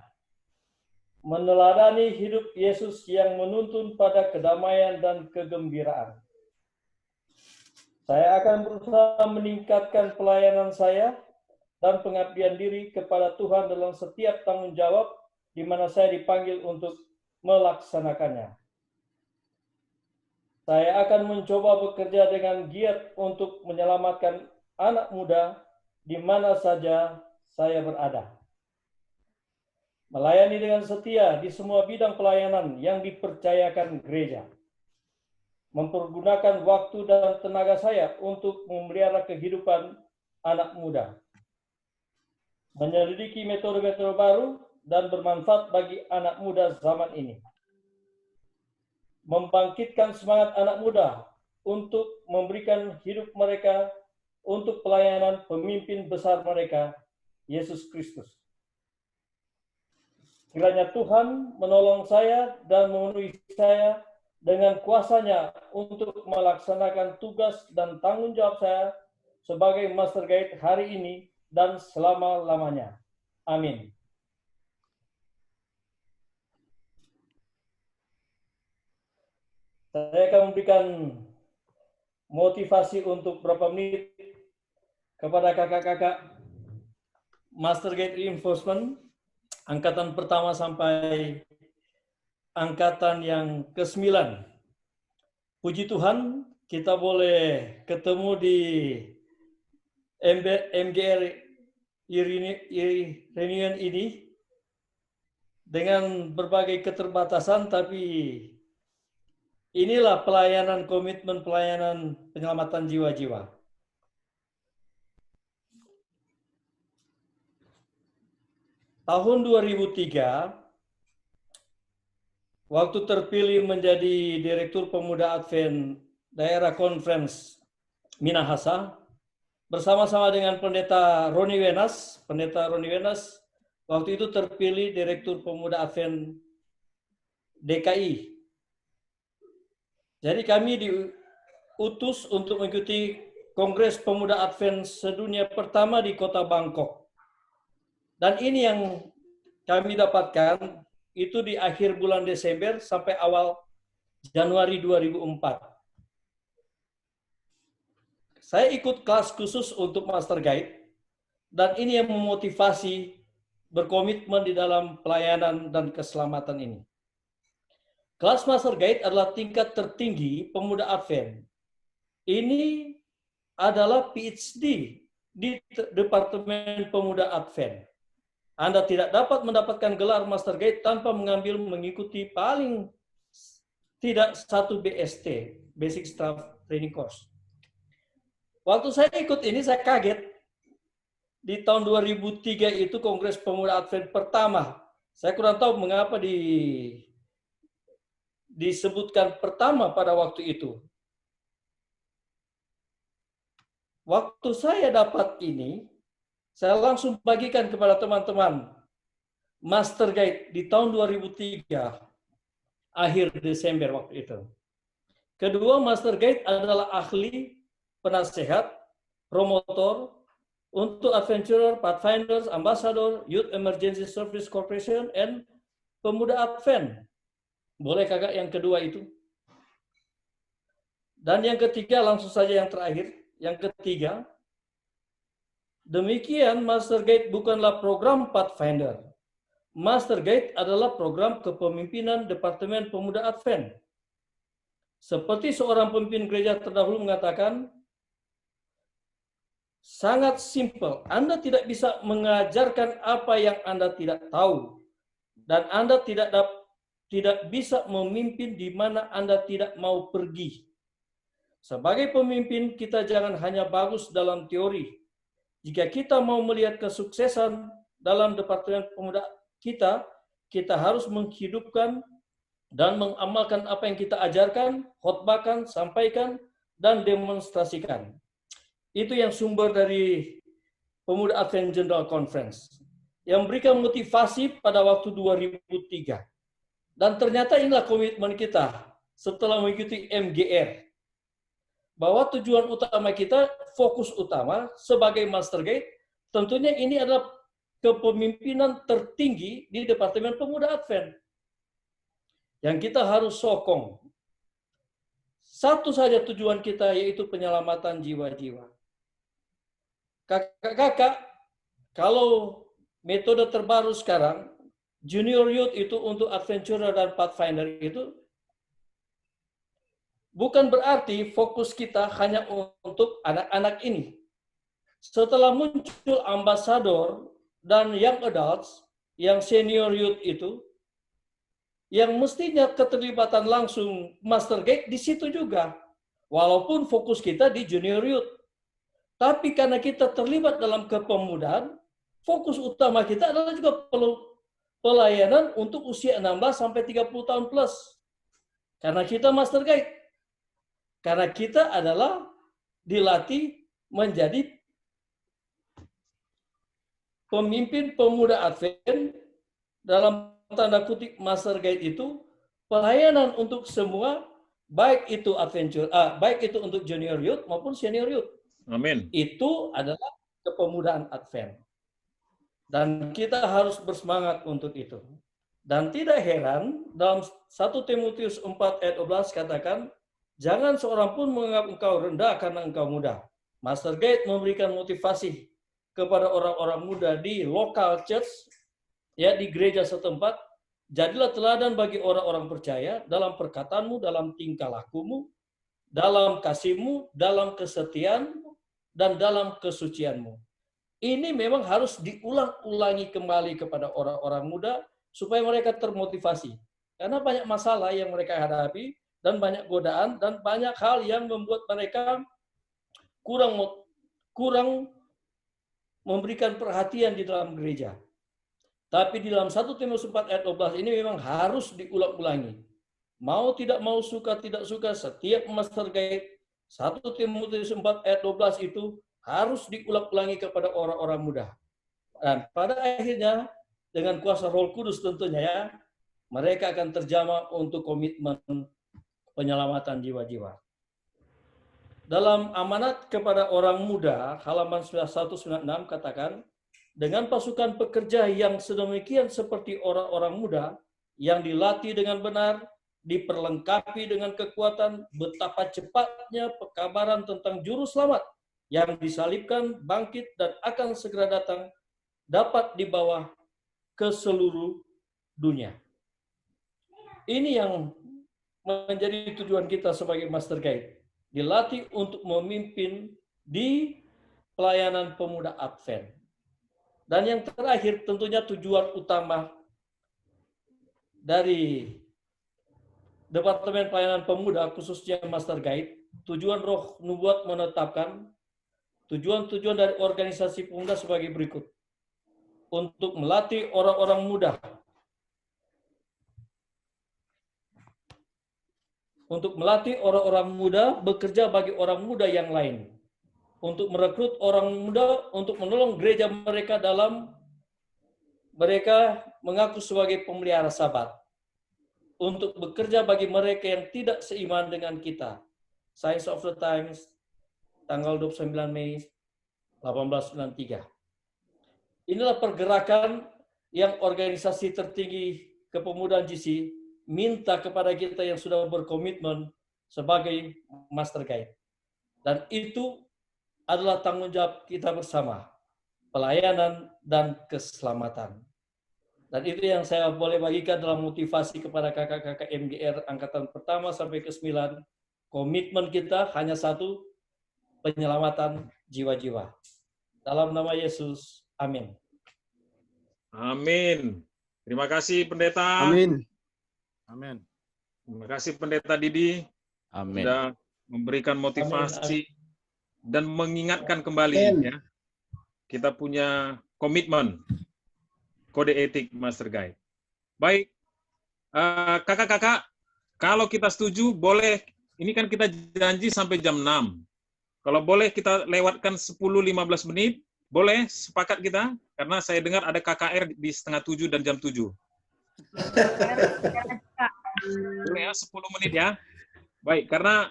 meneladani hidup Yesus yang menuntun pada kedamaian dan kegembiraan. Saya akan berusaha meningkatkan pelayanan saya dan pengabdian diri kepada Tuhan dalam setiap tanggung jawab di mana saya dipanggil untuk melaksanakannya. Saya akan mencoba bekerja dengan giat untuk menyelamatkan anak muda di mana saja saya berada. Melayani dengan setia di semua bidang pelayanan yang dipercayakan gereja. Mempergunakan waktu dan tenaga saya untuk memelihara kehidupan anak muda. Menyelidiki metode-metode baru dan bermanfaat bagi anak muda zaman ini. Membangkitkan semangat anak muda untuk memberikan hidup mereka untuk pelayanan pemimpin besar mereka, Yesus Kristus. Kiranya Tuhan menolong saya dan memenuhi saya dengan kuasa-Nya untuk melaksanakan tugas dan tanggung jawab saya sebagai Master Guide hari ini dan selama-lamanya. Amin. Saya akan memberikan motivasi untuk beberapa menit kepada kakak-kakak Master Guide Reinforcement, angkatan pertama sampai angkatan yang ke-9. Puji Tuhan, kita boleh ketemu di MGR Reunion ini dengan berbagai keterbatasan, tapi inilah pelayanan, komitmen pelayanan penyelamatan jiwa-jiwa. Tahun 2003, waktu terpilih menjadi Direktur Pemuda Advent Daerah Conference Minahasa, bersama-sama dengan Pendeta Roni Wenas, waktu itu terpilih Direktur Pemuda Advent DKI. Jadi kami diutus untuk mengikuti Kongres Pemuda Advent sedunia pertama di kota Bangkok. Dan ini yang kami dapatkan itu di akhir bulan Desember sampai awal Januari 2004. Saya ikut kelas khusus untuk Master Guide, dan ini yang memotivasi berkomitmen di dalam pelayanan dan keselamatan ini. Kelas Master Guide adalah tingkat tertinggi pemuda Advent. Ini adalah PhD di Departemen Pemuda Advent. Anda tidak dapat mendapatkan gelar Master Guide tanpa mengikuti paling tidak 1 BST, Basic Staff Training Course. Waktu saya ikut ini, saya kaget. Di tahun 2003 itu Kongres Pemuda Advent pertama. Saya kurang tahu mengapa disebutkan pertama pada waktu itu. Waktu saya dapat ini, saya langsung bagikan kepada teman-teman Master Guide di tahun 2003, akhir Desember waktu itu. Kedua, Master Guide adalah ahli, penasehat, promotor untuk Adventurer, Pathfinders, Ambassador, Youth Emergency Service Corporation, and Pemuda Advent. Boleh kakak yang kedua itu? Dan yang ketiga, langsung saja yang terakhir. Yang ketiga, demikian Master Guide bukanlah program Pathfinder. Master Guide adalah program kepemimpinan Departemen Pemuda Advent. Seperti seorang pemimpin gereja terdahulu mengatakan, sangat simpel. Anda tidak bisa mengajarkan apa yang Anda tidak tahu. Dan Anda tidak bisa memimpin di mana Anda tidak mau pergi. Sebagai pemimpin, kita jangan hanya bagus dalam teori. Jika kita mau melihat kesuksesan dalam Departemen Pemuda kita harus menghidupkan dan mengamalkan apa yang kita ajarkan, khotbahkan, sampaikan, dan demonstrasikan. Itu yang sumber dari Pemuda Advent General Conference yang memberikan motivasi pada waktu 2003. Dan ternyata inilah komitmen kita setelah mengikuti MGR. Bahwa tujuan utama kita, fokus utama sebagai Master Guide, tentunya ini adalah kepemimpinan tertinggi di Departemen Pemuda Advent. Yang kita harus sokong. Satu saja tujuan kita, yaitu penyelamatan jiwa-jiwa. Kakak-kakak, kalau metode terbaru sekarang, Junior Youth itu untuk Adventurer dan Pathfinder itu, bukan berarti fokus kita hanya untuk anak-anak ini. Setelah muncul Ambassador dan Young Adults, yang Senior Youth itu, yang mestinya keterlibatan langsung Master Guide di situ juga. Walaupun fokus kita di Junior Youth. Tapi karena kita terlibat dalam kepemudaan, fokus utama kita adalah juga pelayanan untuk usia 16 sampai 30 tahun plus. Karena kita Master Guide. Karena kita adalah dilatih menjadi pemimpin pemuda Advent, dalam tanda kutip Master Guide itu pelayanan untuk semua, baik itu adventure, baik itu untuk Junior Youth maupun Senior Youth. Amin. Itu adalah kepemudaan Advent. Dan kita harus bersemangat untuk itu. Dan tidak heran, dalam 1 Timotius 4 ayat 12 katakan, jangan seorang pun menganggap engkau rendah karena engkau muda. Master Guide memberikan motivasi kepada orang-orang muda di local church, ya, di gereja setempat. Jadilah teladan bagi orang-orang percaya dalam perkataanmu, dalam tingkah lakumu, dalam kasihmu, dalam kesetiaanmu, dan dalam kesucianmu. Ini memang harus diulang-ulangi kembali kepada orang-orang muda supaya mereka termotivasi. Karena banyak masalah yang mereka hadapi, dan banyak godaan, dan banyak hal yang membuat mereka kurang memberikan perhatian di dalam gereja. Tapi di dalam 1 Timotius 4 ayat 12 ini memang harus diulang-ulangi. Mau tidak mau, suka tidak suka, setiap Master Guide 1 Timotius 4 ayat 12 itu harus diulang-ulangi kepada orang-orang muda. Dan pada akhirnya, dengan kuasa Roh Kudus tentunya ya, mereka akan terjamah untuk komitmen penyelamatan jiwa-jiwa. Dalam amanat kepada orang muda, halaman 196 katakan, dengan pasukan pekerja yang sedemikian seperti orang-orang muda, yang dilatih dengan benar, diperlengkapi dengan kekuatan, betapa cepatnya pekabaran tentang juru selamat yang disalibkan, bangkit, dan akan segera datang, dapat dibawa ke seluruh dunia. Ini yang menjadi tujuan kita sebagai Master Guide. Dilatih untuk memimpin di pelayanan pemuda Advent. Dan yang terakhir tentunya tujuan utama dari Departemen Pelayanan Pemuda, khususnya Master Guide, tujuan Roh Nubuat menetapkan tujuan-tujuan dari organisasi pemuda sebagai berikut. Untuk melatih orang-orang muda. Untuk melatih orang-orang muda bekerja bagi orang muda yang lain. Untuk merekrut orang muda untuk menolong gereja mereka dalam mereka mengaku sebagai pemelihara Sabat. Untuk bekerja bagi mereka yang tidak seiman dengan kita. Signs of the Times, tanggal 29 Mei 1893. Inilah pergerakan yang organisasi tertinggi kepemudaan GC minta kepada kita yang sudah berkomitmen sebagai Master Guide. Dan itu adalah tanggung jawab kita bersama, pelayanan dan keselamatan. Dan itu yang saya boleh bagikan dalam motivasi kepada kakak-kakak MGR angkatan pertama sampai ke-9. Komitmen kita hanya satu, penyelamatan jiwa-jiwa. Dalam nama Yesus, amin. Amin. Terima kasih Pendeta. Amin. Amin. Terima kasih Pendeta Didi. Amin. Sudah memberikan motivasi dan mengingatkan kembali ya. Kita punya komitmen kode etik Master Guide. Baik. Kakak-kakak, kalau kita setuju boleh, ini kan kita janji sampai jam 6. Kalau boleh kita lewatkan 10-15 menit Boleh sepakat kita? Karena saya dengar ada KKR di 6:30 dan jam 7. Boleh ya, 10 menit ya. Baik, karena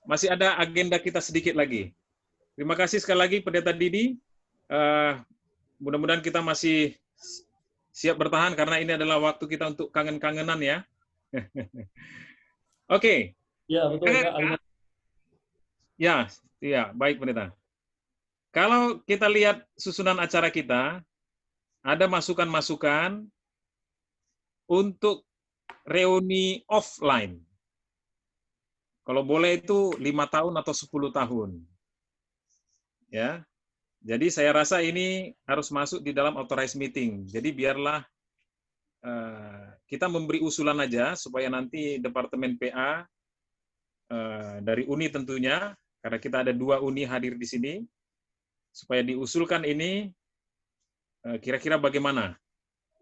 masih ada agenda kita sedikit lagi. Terima kasih sekali lagi Pendeta Didi. Mudah-mudahan kita masih siap bertahan karena ini adalah waktu kita untuk kangen-kangenan ya. Oke. Ya, betul. Ya, baik Pendeta. Kalau kita lihat susunan acara kita, ada masukan-masukan untuk reuni offline. Kalau boleh itu 5 tahun atau 10 tahun. Ya. Jadi saya rasa ini harus masuk di dalam authorized meeting. Jadi biarlah kita memberi usulan aja supaya nanti Departemen PA dari UNI tentunya, karena kita ada 2 UNI hadir di sini, supaya diusulkan ini kira-kira bagaimana.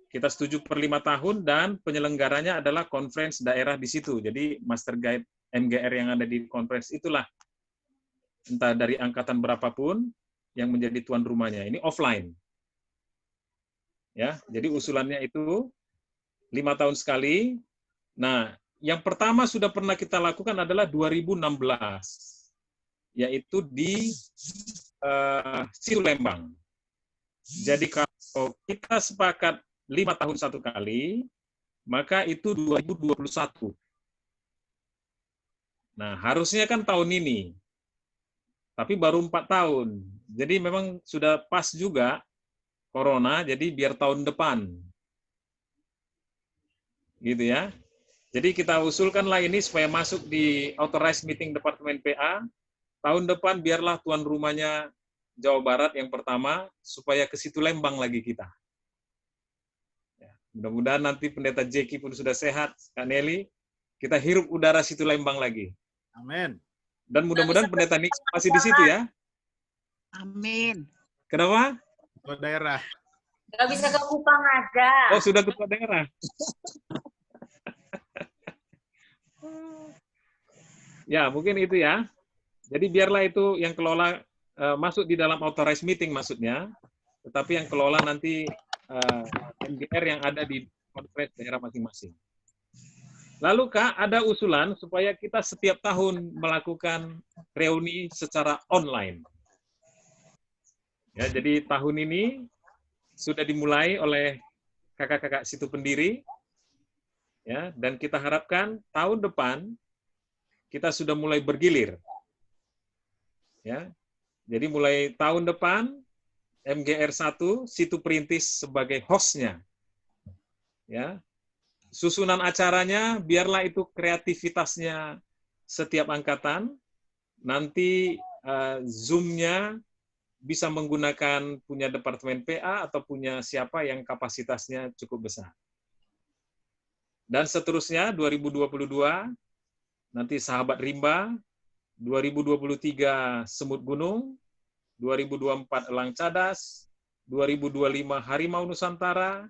Kita setuju per 5 tahun dan penyelenggaranya adalah conference daerah di situ. Jadi Master Guide MGR yang ada di conference itulah entah dari angkatan berapapun yang menjadi tuan rumahnya. Ini offline. Ya, jadi usulannya itu 5 tahun sekali. Nah, yang pertama sudah pernah kita lakukan adalah 2016, yaitu di Situ Lembang. Jadi kalau kita sepakat 5 tahun 1 kali, maka itu 2021. Nah, harusnya kan tahun ini. Tapi baru 4 tahun. Jadi memang sudah pas juga Corona, jadi biar tahun depan. Gitu ya. Jadi kita usulkanlah ini supaya masuk di authorized meeting Departemen PA. Tahun depan biarlah tuan rumahnya Jawa Barat yang pertama, supaya ke Situ Lembang lagi kita. Ya, mudah-mudahan nanti Pendeta Jeki pun sudah sehat, Kak Nelly, kita hirup udara Situ Lembang lagi. Amin. Dan mudah-mudahan Pendeta Nix masih di situ ya. Amin. Kenapa? Ketua daerah. Nggak bisa ke Kupang aja. Oh, sudah ketua daerah. Ya, mungkin itu ya. Jadi biarlah itu yang kelola masuk di dalam authorized meeting maksudnya, tetapi yang kelola nanti MGR yang ada di conference daerah masing-masing. Lalu Kak, ada usulan supaya kita setiap tahun melakukan reuni secara online. Ya, jadi tahun ini sudah dimulai oleh kakak-kakak Situ Pendiri, ya, dan kita harapkan tahun depan kita sudah mulai bergilir. Ya. Jadi mulai tahun depan MGR 1 Situ Perintis sebagai hostnya. Ya. Susunan acaranya biarlah itu kreativitasnya setiap angkatan. Nanti Zoom-nya bisa menggunakan punya Departemen PA atau punya siapa yang kapasitasnya cukup besar. Dan seterusnya 2022 nanti Sahabat Rimba, 2023 Semut Gunung, 2024 Elang Cadas, 2025 Harimau Nusantara,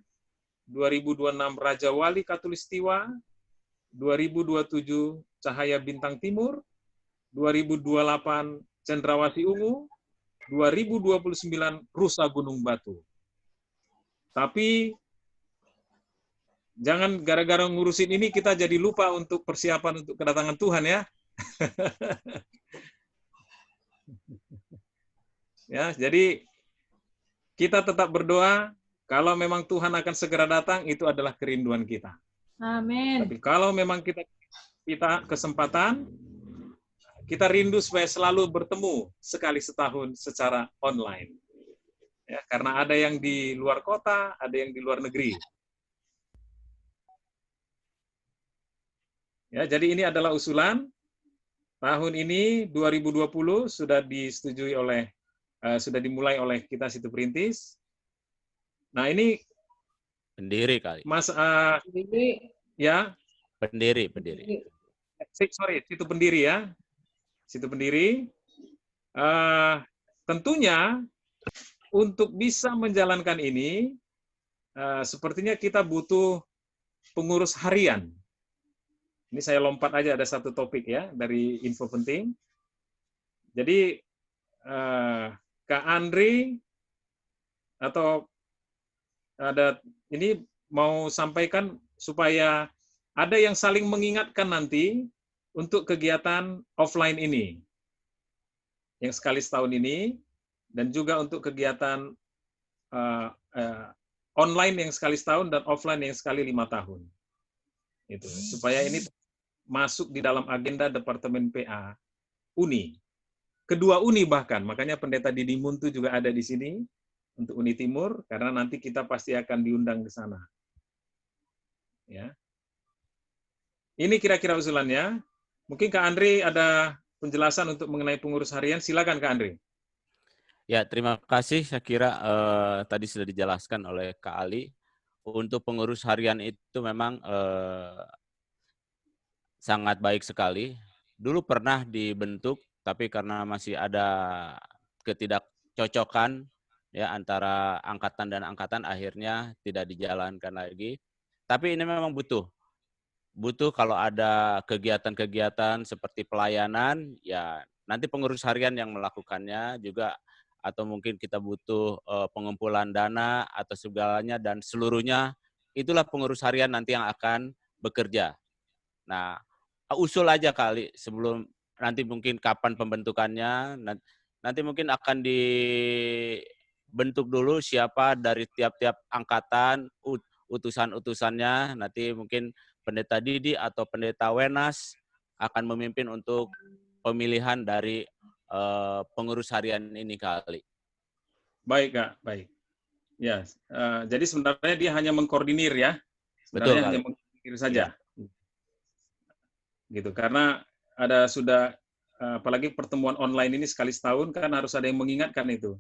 2026 Raja Wali Katulistiwa, 2027 Cahaya Bintang Timur, 2028 Cendrawasih Ungu, 2029 Rusa Gunung Batu. Tapi jangan gara-gara ngurusin ini kita jadi lupa untuk persiapan untuk kedatangan Tuhan ya. Ya, jadi kita tetap berdoa kalau memang Tuhan akan segera datang, itu adalah kerinduan kita. Amin. Tapi kalau memang kita kesempatan, kita rindu supaya selalu bertemu sekali setahun secara online. Ya, karena ada yang di luar kota, ada yang di luar negeri. Ya, jadi ini adalah usulan. Tahun ini 2020 sudah disetujui oleh sudah dimulai oleh kita Situ Perintis. Nah, ini Pendiri kali. Mas Pendiri. Ya. Pendiri. Sorry, Situ Pendiri ya. Situ Pendiri. Tentunya untuk bisa menjalankan ini sepertinya kita butuh pengurus harian. Ini saya lompat aja, ada satu topik ya dari info penting. Jadi Kak Andri atau ada ini mau sampaikan supaya ada yang saling mengingatkan nanti untuk kegiatan offline ini yang sekali setahun ini, dan juga untuk kegiatan online yang sekali setahun dan offline yang sekali 5 tahun. Itu supaya ini masuk di dalam agenda Departemen PA Uni. Kedua Uni bahkan, makanya Pendeta Didi Muntu juga ada di sini untuk Uni Timur, karena nanti kita pasti akan diundang ke sana. Ya. Ini kira-kira usulannya. Mungkin Kak Andri ada penjelasan untuk mengenai pengurus harian. Silakan Kak Andri. Ya, terima kasih. Saya kira tadi sudah dijelaskan oleh Kak Ali. Untuk pengurus harian itu memang sangat baik sekali. Dulu pernah dibentuk, tapi karena masih ada ketidakcocokan ya antara angkatan dan angkatan, akhirnya tidak dijalankan lagi. Tapi ini memang butuh kalau ada kegiatan-kegiatan seperti pelayanan, ya nanti pengurus harian yang melakukannya juga, atau mungkin kita butuh pengumpulan dana atau segalanya dan seluruhnya, itulah pengurus harian nanti yang akan bekerja. Nah, usul aja kali sebelum nanti mungkin kapan pembentukannya, nanti mungkin akan dibentuk dulu siapa dari tiap-tiap angkatan, utusan-utusannya, nanti mungkin Pendeta Didi atau Pendeta Wenas akan memimpin untuk pemilihan dari pengurus harian ini kali. Baik Kak, baik. Ya, jadi sebenarnya dia hanya mengkoordinir ya. Sebenarnya Betul, hanya mengkoordinir saja. Ya. Gitu, karena ada sudah apalagi pertemuan online ini sekali setahun kan harus ada yang mengingatkan itu.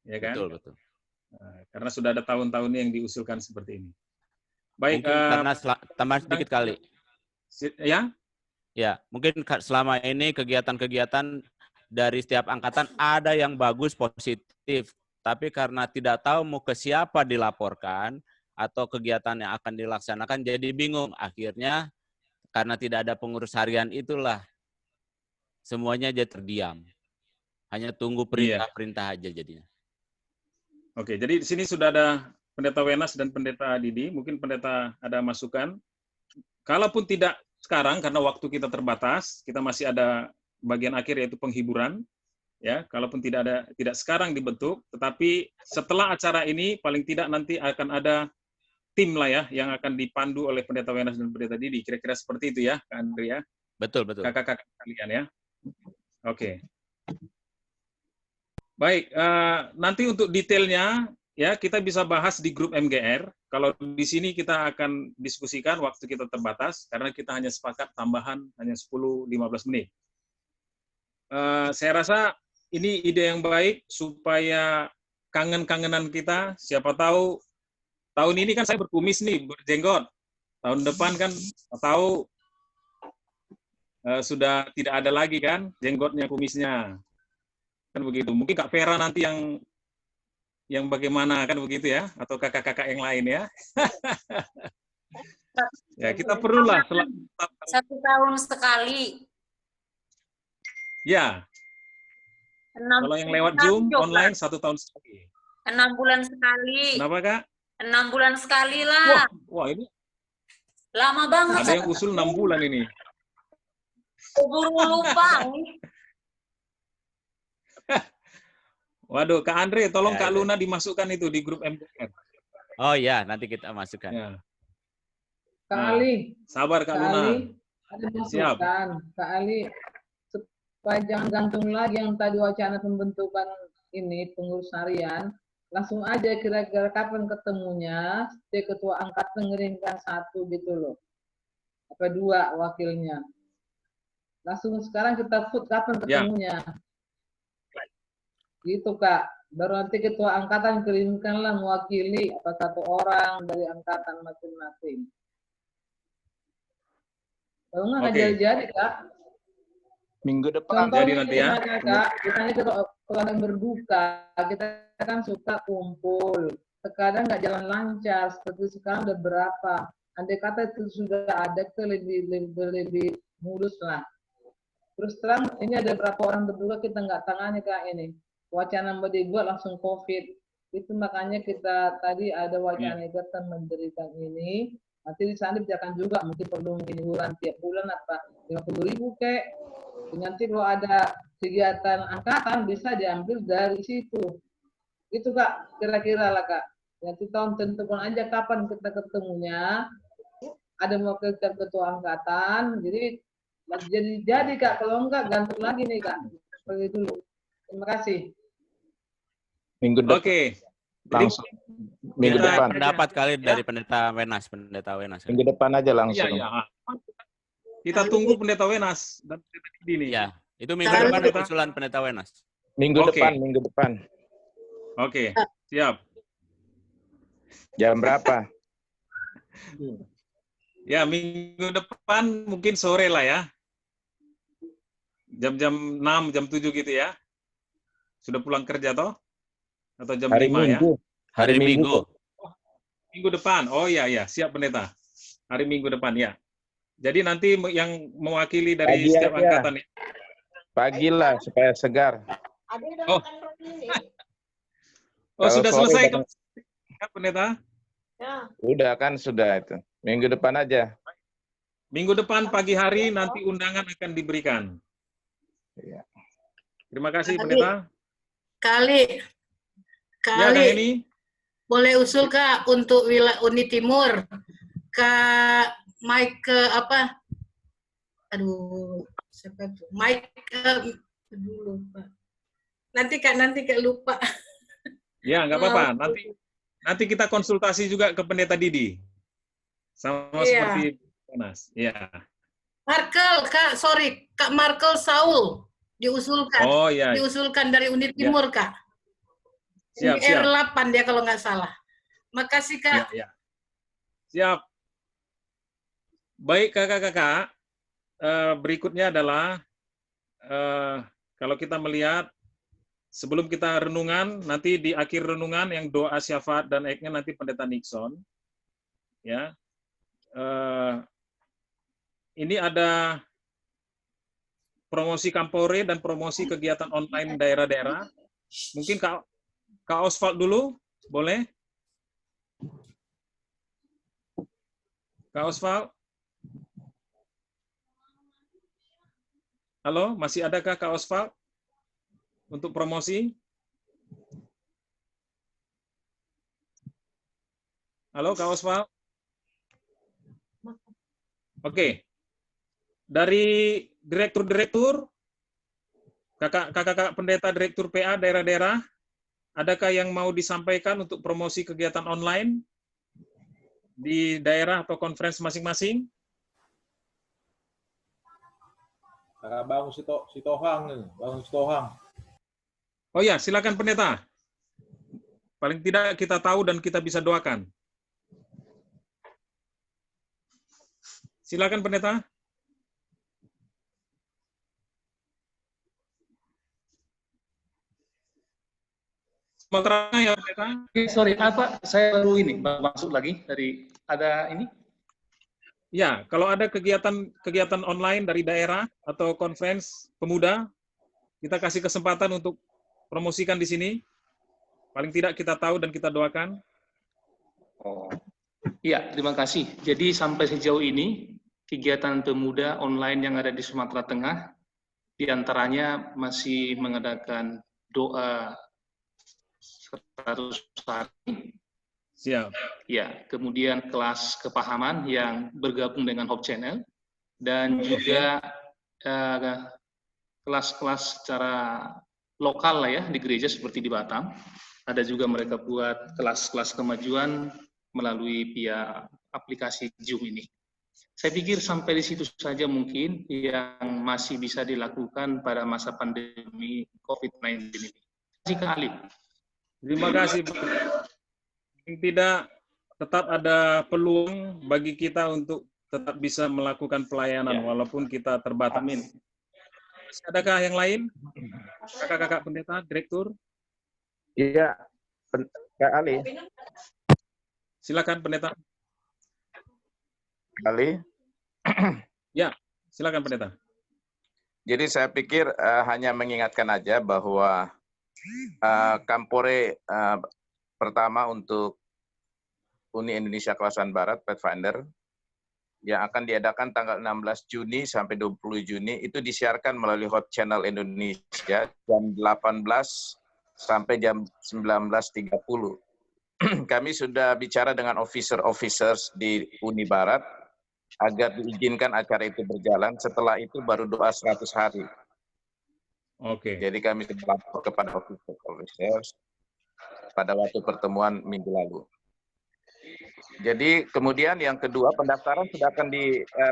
Ya kan? Betul, betul. Karena sudah ada tahun-tahunnya yang diusulkan seperti ini. Baik, mungkin karena tambah sedikit kali. Ya? Ya, mungkin selama ini kegiatan-kegiatan dari setiap angkatan ada yang bagus, positif. Tapi karena tidak tahu mau ke siapa dilaporkan atau kegiatan yang akan dilaksanakan, jadi bingung. Akhirnya karena tidak ada pengurus harian itulah semuanya jadi terdiam. Hanya tunggu perintah-perintah aja jadinya. Oke, jadi di sini sudah ada Pendeta Wenas dan Pendeta Didi. Mungkin Pendeta ada masukan. Kalaupun tidak sekarang karena waktu kita terbatas, kita masih ada bagian akhir yaitu penghiburan. Ya, kalaupun tidak sekarang dibentuk, tetapi setelah acara ini paling tidak nanti akan ada tim lah ya yang akan dipandu oleh Pendeta Wenas dan Pendeta Didi. Kira-kira seperti itu ya, Kak Andri ya. Betul, betul. Kakak-kakak kalian ya. Oke. Baik, nanti untuk detailnya ya kita bisa bahas di grup MGR. Kalau di sini kita akan diskusikan, waktu kita terbatas karena kita hanya sepakat tambahan hanya 10-15 menit. Saya rasa ini ide yang baik supaya kangen-kangenan kita. Siapa tahu tahun ini kan saya berkumis nih, berjenggot. Tahun depan kan tahu sudah tidak ada lagi kan jenggotnya, kumisnya. Kan begitu. Mungkin Kak Vera nanti yang bagaimana kan begitu ya, atau kakak-kakak yang lain ya. Ya, kita perlulah 1 tahun sekali. Ya. Kalau yang lewat Zoom online 1 tahun sekali. 6 bulan sekali. Kenapa, Kak? 6 bulan sekali lah. Wah, ini lama banget. ada yang usul 6 bulan ini. Keburu lupa. Waduh, Kak Andre, tolong Kak Luna dimasukkan itu di grup MGR. Oh iya, nanti kita masukkan. Ya. Kak Ali. Sabar Kak Luna. Ali, ada masukan. Kak Ali, supaya jangan gantung lagi yang tadi wacana pembentukan ini, pengurus harian, langsung aja kira-kira kapan ketemunya, setiap ketua angkatan mengirimkan 1 gitu loh. Apa 2 wakilnya. Langsung sekarang kita put kapan ketemunya. Ya. Gitu Kak, baru nanti ketua angkatan kirimkanlah mewakili apa 1 orang dari angkatan masing-masing. Kalau nggak jadi Kak. Minggu depan jadi nanti ya. Kak, kita kalau berbuka, kita kan suka kumpul. Terkadang nggak jalan lancar, seperti sekarang udah berapa. Andai kata itu sudah ada, itu lebih mulus lah. Terus terang, ini ada berapa orang berduka kita nggak tangani Kak ini. Wacana mau dibuat langsung COVID. Itu makanya kita tadi ada wacana ikatan mendirikan ini. Nanti di sana dibiarkan juga, mungkin perlu iuran tiap bulan apa 50.000 kek. Nanti kalau ada kegiatan angkatan bisa diambil dari situ. Itu Kak, kira-kira lah Kak. Nanti tahun tentukan aja kapan kita ketemunya. Ada mau ketua angkatan, jadi Kak, kalau enggak gantung lagi nih Kak. Seperti dulu. Terima kasih. Minggu depan. Oke. Langsung. Minggu depan. Pendapat kali dari Pendeta Wenas. Minggu depan aja langsung. Iya. Kita tunggu Pendeta Wenas dan Pendeta Didi nih. Ya, itu minggu depan usulan Pendeta Wenas. Minggu depan. Oke, siap. Jam berapa? Ya, minggu depan mungkin sore lah ya. Jam-jam 6, jam 7 gitu ya. Sudah pulang kerja toh? Atau jam 5 ya? Hari Minggu. Minggu depan. Oh iya, siap Pendeta. Hari Minggu depan ya. Jadi nanti yang mewakili dari Pagi setiap aja. angkatan ya. Pagi lah supaya segar. Oh, sudah Kalau sore selesai Pendeta? Udah kan sudah itu. Minggu depan aja. Minggu depan pagi hari nanti undangan akan diberikan. Iya. Terima kasih Pendeta. Kali Ya, Kak Eni. boleh usul Kak untuk wilayah Uni Timur Kak Mike apa? Aduh, siapa tuh? Mike dulu Pak. Nanti Kak lupa. Ya, nggak apa-apa. Nanti kita konsultasi juga ke Pendeta Didi. Sama seperti Mas. Ya. Kak Markel Saul diusulkan. Oh iya. Diusulkan dari Uni Timur Kak. Siap. R8 dia kalau nggak salah. Makasih Kak. Ya. Siap. Baik kakak-kakak, berikutnya adalah kalau kita melihat sebelum kita renungan, nanti di akhir renungan yang doa syafaat dan eknya nanti Pendeta Nixon. Ya. Ini ada promosi Kampore dan promosi kegiatan online daerah-daerah. Mungkin Kak Osvald dulu, boleh? Kak Osvald? Halo, masih adakah Kak Osvald untuk promosi? Halo, Kak Osvald? Oke. Dari direktur-direktur, kakak-kakak pendeta direktur PA daerah-daerah, adakah yang mau disampaikan untuk promosi kegiatan online di daerah atau conference masing-masing? Bang Sitohang nih, Bang Sitohang. Oh ya, silakan pendeta. Paling tidak kita tahu dan kita bisa doakan. Silakan pendeta. Sementara ya pendeta. Sorry, apa? Saya baru masuk lagi dari ada ini. Ya, kalau ada kegiatan online dari daerah atau conference pemuda, kita kasih kesempatan untuk promosikan di sini. Paling tidak kita tahu dan kita doakan. Oh, iya, terima kasih. Jadi sampai sejauh ini kegiatan pemuda online yang ada di Sumatera Tengah, diantaranya masih mengadakan doa 100 hari. Siap. Ya, kemudian kelas kepahaman yang bergabung dengan Hope Channel dan juga kelas-kelas secara lokal lah ya di gereja seperti di Batam. Ada juga mereka buat kelas-kelas kemajuan melalui via aplikasi Zoom ini. Saya pikir sampai di situ saja mungkin yang masih bisa dilakukan pada masa pandemi COVID-19 ini. Terima kasih Kak Ali. Terima kasih. Tidak, tetap ada peluang bagi kita untuk tetap bisa melakukan pelayanan walaupun kita terbatas. Adakah yang lain? Kakak-kakak pendeta, direktur? Iya, Kak Ali. Silakan pendeta. Ali. Ya, silakan pendeta. Jadi saya pikir hanya mengingatkan aja bahwa Kampore pertama untuk Uni Indonesia Kawasan Barat, Pathfinder, yang akan diadakan tanggal 16 Juni sampai 20 Juni, itu disiarkan melalui Hot Channel Indonesia jam 18 sampai jam 19.30. Kami sudah bicara dengan officers di Uni Barat agar diizinkan acara itu berjalan, setelah itu baru doa 100 hari. Oke. Jadi kami sudah lapor kepada officers pada waktu pertemuan minggu lalu. Jadi kemudian yang kedua, pendaftaran sudah akan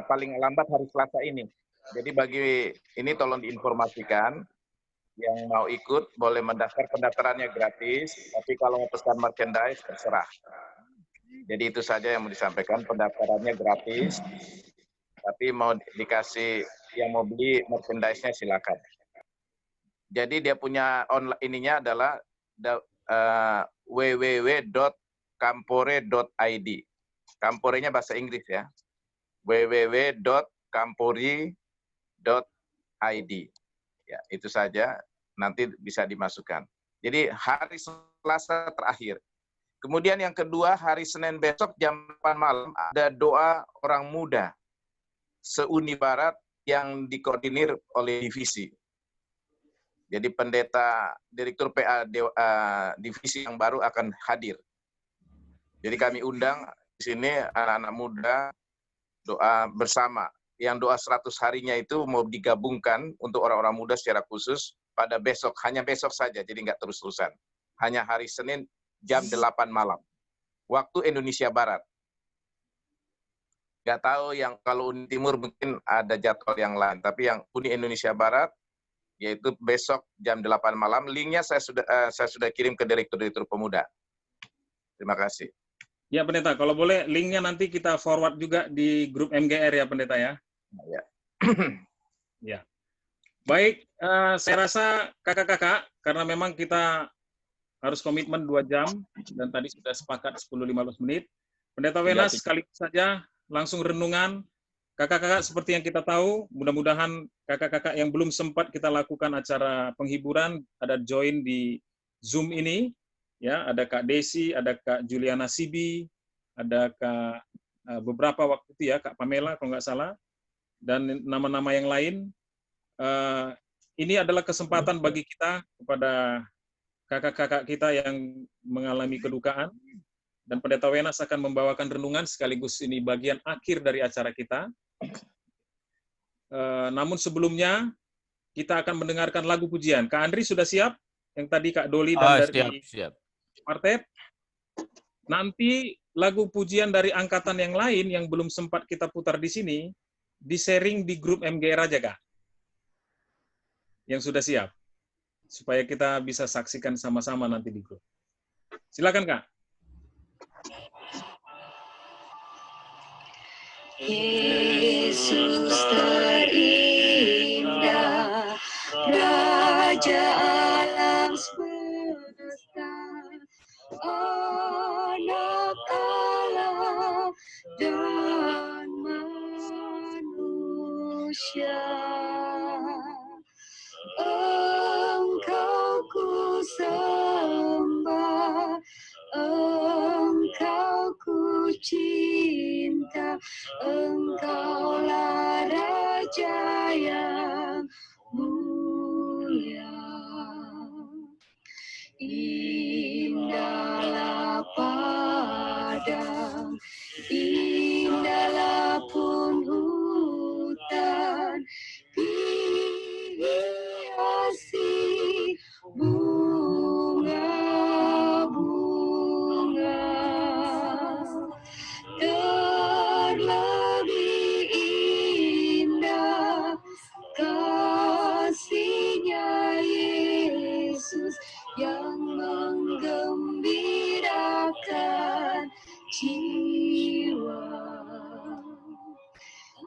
paling lambat hari Selasa ini. Jadi bagi ini tolong diinformasikan, yang mau ikut boleh mendaftar, pendaftarannya gratis, tapi kalau mau pesan merchandise terserah. Jadi itu saja yang mau disampaikan, pendaftarannya gratis, tapi mau dikasih yang mau beli merchandise-nya silakan. Jadi dia punya online ininya adalah www.kampore.id. Kamporenya bahasa Inggris ya. www.kampori.id. Ya, itu saja, nanti bisa dimasukkan. Jadi hari Selasa terakhir. Kemudian yang kedua, hari Senin besok jam 8 malam ada doa orang muda se-Uni Barat yang dikoordinir oleh divisi. Jadi pendeta, direktur PA divisi yang baru akan hadir. Jadi kami undang di sini anak-anak muda doa bersama. Yang doa 100 harinya itu mau digabungkan untuk orang-orang muda secara khusus pada besok, hanya besok saja, jadi nggak terus-terusan. Hanya hari Senin jam 8 malam. Waktu Indonesia Barat. Nggak tahu yang kalau Uni Timur mungkin ada jadwal yang lain, tapi yang Uni Indonesia Barat yaitu besok jam 8 malam. Linknya saya sudah kirim ke Direktur Pemuda. Terima kasih. Ya Pendeta, kalau boleh linknya nanti kita forward juga di grup MGR ya Pendeta ya. Ya. Ya. Baik, saya rasa kakak-kakak, karena memang kita harus komitmen 2 jam, dan tadi sudah sepakat 10-15 menit. Pendeta Wenas sekaligus saja langsung renungan. Kakak-kakak seperti yang kita tahu, mudah-mudahan kakak-kakak yang belum sempat kita lakukan acara penghiburan, ada join di Zoom ini, ya, ada Kak Desi, ada Kak Juliana Sibi, ada Kak beberapa waktu itu ya, Kak Pamela kalau nggak salah, dan nama-nama yang lain. Ini adalah kesempatan bagi kita kepada kakak-kakak kita yang mengalami kedukaan, dan Pendeta Wenas akan membawakan renungan sekaligus ini bagian akhir dari acara kita. Namun sebelumnya kita akan mendengarkan lagu pujian. Kak Andri sudah siap? Yang tadi Kak Doli dan dari siap. Martep. Nanti lagu pujian dari angkatan yang lain yang belum sempat kita putar di sini, di-sharing di grup MGR aja, Kak. Yang sudah siap. Supaya kita bisa saksikan sama-sama nanti di grup. Silakan, Kak. Yesus terindah, Raja alam semesta, Anak Allah dan manusia. Engkau ku sembah, Engkau ku cinta, Engkaulah Raja yang mulia. Indahlah padang, indahlah pun hutan, dihiasi bunga-bunga. Terlebih indah kasih-Nya Yesus yang menggembirakan jiwa.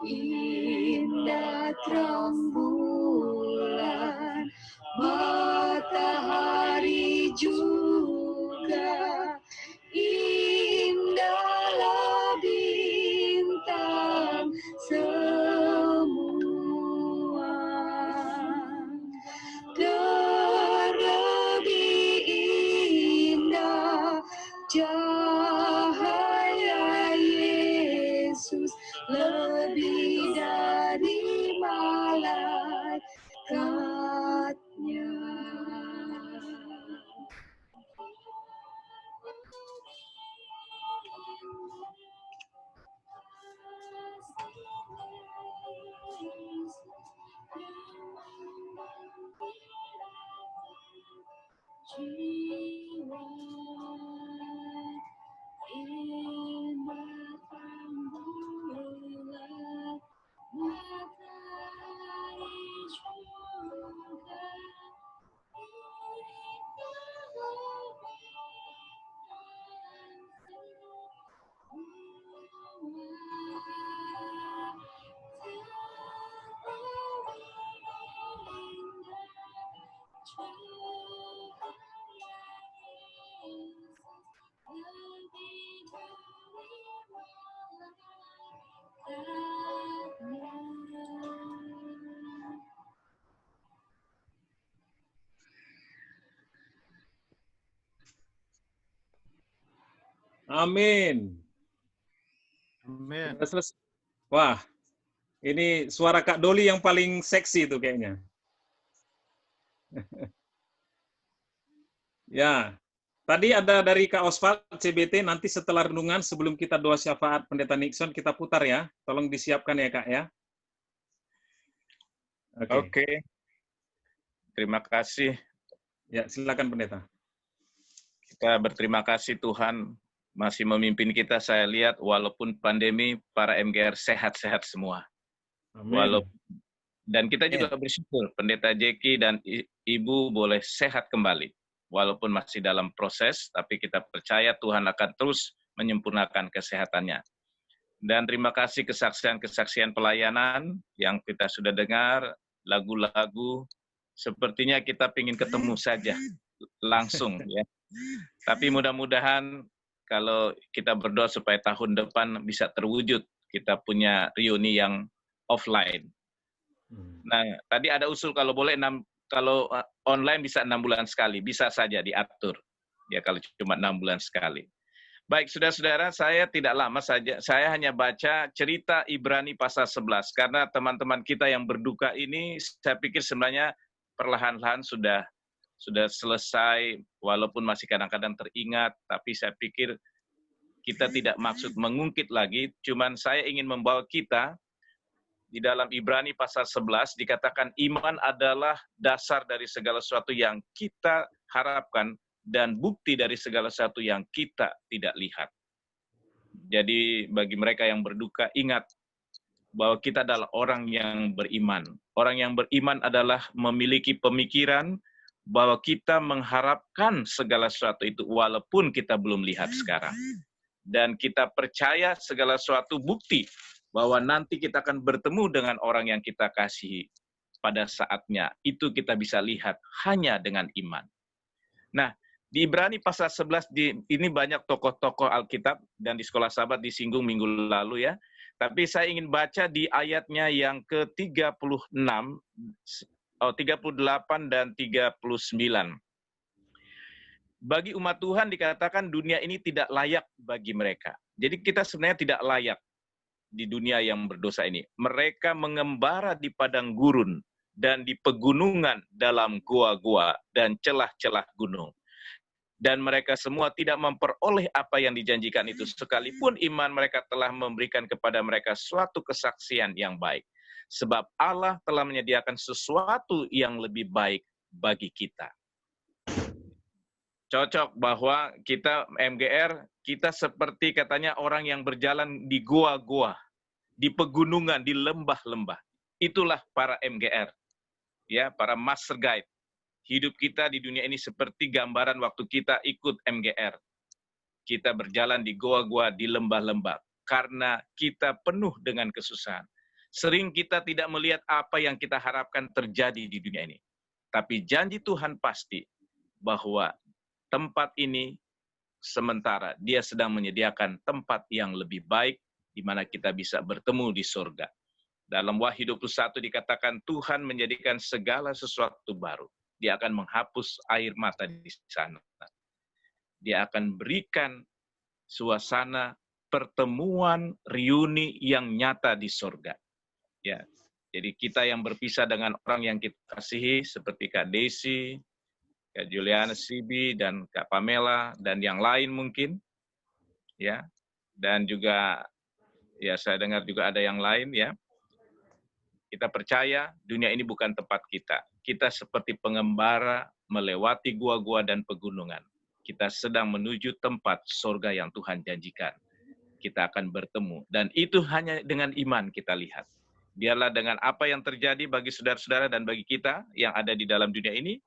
Indah terang bulan, matahari juga, indahlah bintang semua. Terlebih indah jiwa indah rembulan, matahari juga Amin. Amin. Sudah selesai. Wah, ini suara Kak Doli yang paling seksi itu kayaknya. Ya, tadi ada dari Kak Oswald CBT, nanti setelah renungan sebelum kita doa syafaat Pendeta Nixon, kita putar ya. Tolong disiapkan ya Kak ya. Oke. Terima kasih. Ya, silakan Pendeta. Kita berterima kasih Tuhan masih memimpin kita. Saya lihat walaupun pandemi, para MGR sehat-sehat semua. Amin. Dan kita juga bersyukur Pendeta Jeki dan Ibu boleh sehat kembali. Walaupun masih dalam proses, tapi kita percaya Tuhan akan terus menyempurnakan kesehatannya. Dan terima kasih kesaksian-kesaksian pelayanan yang kita sudah dengar, lagu-lagu. Sepertinya kita ingin ketemu saja langsung ya. Tapi mudah-mudahan kalau kita berdoa supaya tahun depan bisa terwujud, kita punya reuni yang offline. Nah, tadi ada usul kalau boleh kalau online bisa 6 bulan sekali, bisa saja diatur. Ya kalau cuma 6 bulan sekali. Baik, saudara-saudara, saya tidak lama saja. Saya hanya baca cerita Ibrani pasal 11 karena teman-teman kita yang berduka ini saya pikir sebenarnya perlahan-lahan sudah selesai, walaupun masih kadang-kadang teringat, tapi saya pikir kita tidak maksud mengungkit lagi, cuman saya ingin membawa kita di dalam Ibrani pasal 11 dikatakan iman adalah dasar dari segala sesuatu yang kita harapkan dan bukti dari segala sesuatu yang kita tidak lihat. Jadi bagi mereka yang berduka, ingat bahwa kita adalah orang yang beriman. Orang yang beriman adalah memiliki pemikiran bahwa kita mengharapkan segala sesuatu itu walaupun kita belum lihat sekarang. Dan kita percaya segala sesuatu bukti bahwa nanti kita akan bertemu dengan orang yang kita kasihi pada saatnya. Itu kita bisa lihat hanya dengan iman. Nah, di Ibrani pasal 11 ini banyak tokoh-tokoh Alkitab dan di Sekolah Sahabat disinggung minggu lalu ya. Tapi saya ingin baca di ayatnya yang ke-38 dan 39. Bagi umat Tuhan dikatakan dunia ini tidak layak bagi mereka. Jadi kita sebenarnya tidak layak di dunia yang berdosa ini. Mereka mengembara di padang gurun dan di pegunungan dalam gua-gua dan celah-celah gunung. Dan mereka semua tidak memperoleh apa yang dijanjikan itu, sekalipun iman mereka telah memberikan kepada mereka suatu kesaksian yang baik. Sebab Allah telah menyediakan sesuatu yang lebih baik bagi kita. Cocok bahwa kita MGR, kita seperti katanya orang yang berjalan di gua-gua, di pegunungan, di lembah-lembah. Itulah para MGR, ya, para master guide. Hidup kita di dunia ini seperti gambaran waktu kita ikut MGR. Kita berjalan di gua-gua, di lembah-lembah, karena kita penuh dengan kesusahan. Sering kita tidak melihat apa yang kita harapkan terjadi di dunia ini. Tapi janji Tuhan pasti bahwa tempat ini sementara, dia sedang menyediakan tempat yang lebih baik, di mana kita bisa bertemu di surga. Dalam Wahyu 21 dikatakan Tuhan menjadikan segala sesuatu baru. Dia akan menghapus air mata di sana. Dia akan berikan suasana pertemuan reuni yang nyata di surga. Ya, jadi kita yang berpisah dengan orang yang kita kasihi seperti Kak Desi, Kak Juliana Sibi, dan Kak Pamela, dan yang lain mungkin, ya, dan juga, ya saya dengar juga ada yang lain, ya. Kita percaya dunia ini bukan tempat kita. Kita seperti pengembara melewati gua-gua dan pegunungan. Kita sedang menuju tempat surga yang Tuhan janjikan. Kita akan bertemu. Dan itu hanya dengan iman kita lihat. Biarlah dengan apa yang terjadi bagi saudara-saudara dan bagi kita yang ada di dalam dunia ini,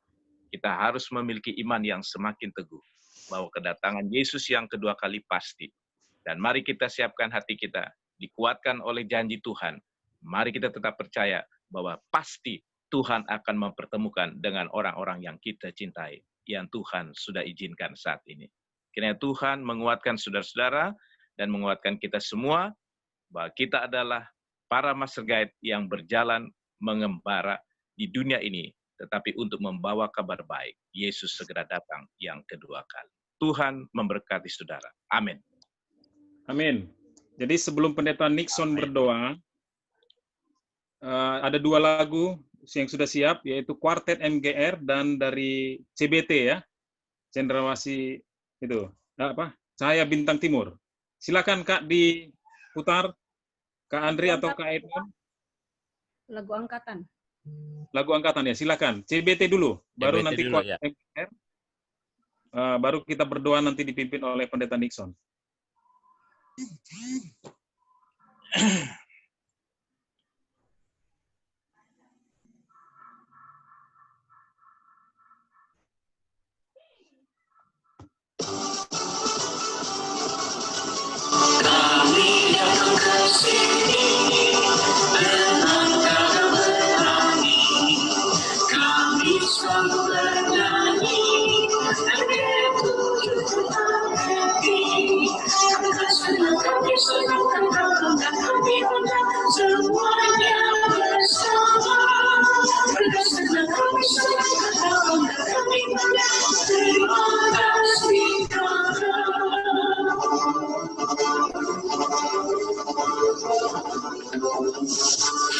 kita harus memiliki iman yang semakin teguh. Bahwa kedatangan Yesus yang kedua kali pasti. Dan mari kita siapkan hati kita, dikuatkan oleh janji Tuhan. Mari kita tetap percaya bahwa pasti Tuhan akan mempertemukan dengan orang-orang yang kita cintai, yang Tuhan sudah izinkan saat ini. Kiranya Tuhan menguatkan saudara-saudara dan menguatkan kita semua, bahwa kita adalah para Master Guide yang berjalan mengembara di dunia ini, tetapi untuk membawa kabar baik. Yesus segera datang yang kedua kali. Tuhan memberkati saudara. Amin. Amin. Jadi sebelum Pendeta Nixon berdoa, ada 2 lagu yang sudah siap, yaitu Quartet MGR dan dari CBT ya, Cendrawasih itu, Cahaya Bintang Timur. Silakan Kak diputar, Kak Andri atau Kak Edmond. Lagu angkatan. Lagu angkatan ya, silakan. CBT dulu, baru CBT nanti dulu, Quartet MGR. Baru kita berdoa nanti dipimpin oleh Pendeta Nixon. Kami datang ke sini dengan kata berani, kami selalu bernyanyi, dan begitu tetap happy. Kami senang, kami senang, dan kami undang semuanya bersama. Kami senang, dan kami undang, terima kasih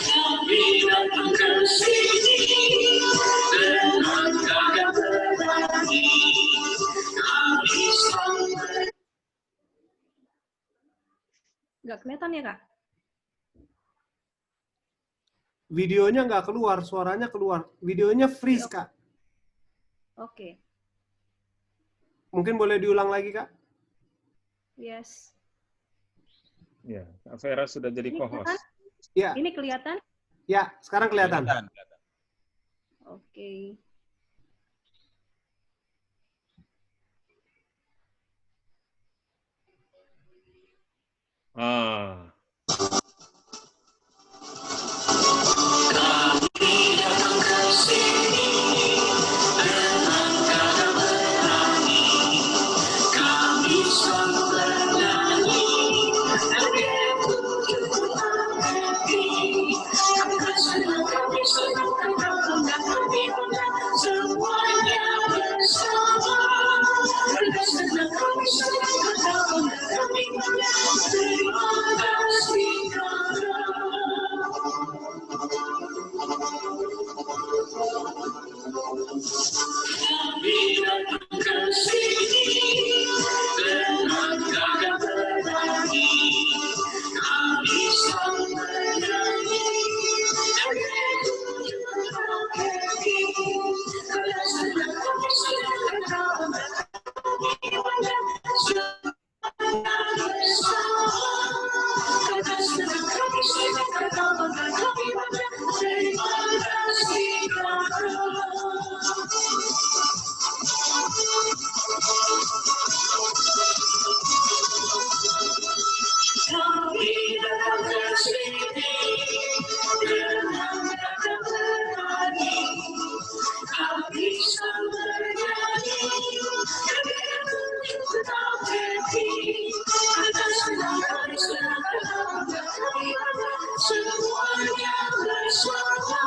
Kami datang ke sini dengan kata berani, kami selalu Nggak kelihatan ya, Kak? Videonya nggak keluar, suaranya keluar. Videonya freeze, Kak. Oke. Mungkin boleh diulang lagi, Kak? Yes. Ya, Kak Vera sudah jadi Ini co-host. kelihatan? Ya. Ini kelihatan? Ya, sekarang kelihatan. Oke. Kami datang ke sini dengan kata berani, kami selalu bernyanyi, dan begitu tetap happy. Kami senang, dan kami undang semuanya bersama. Kami senang, dan kami undang, terima kasih Kami datang ke sini dengan kata berani, kami selalu bernyanyi, dan begitu tetap happy. Kami senang, dan kami undang semuanya bersama. Kami senang, dan kami undang, terima kasih Kami datang ke sini dengan kata berani, kami selalu bernyanyi, dan begitu tetap happy. Kami senang, dan kami undang semuanya bersama.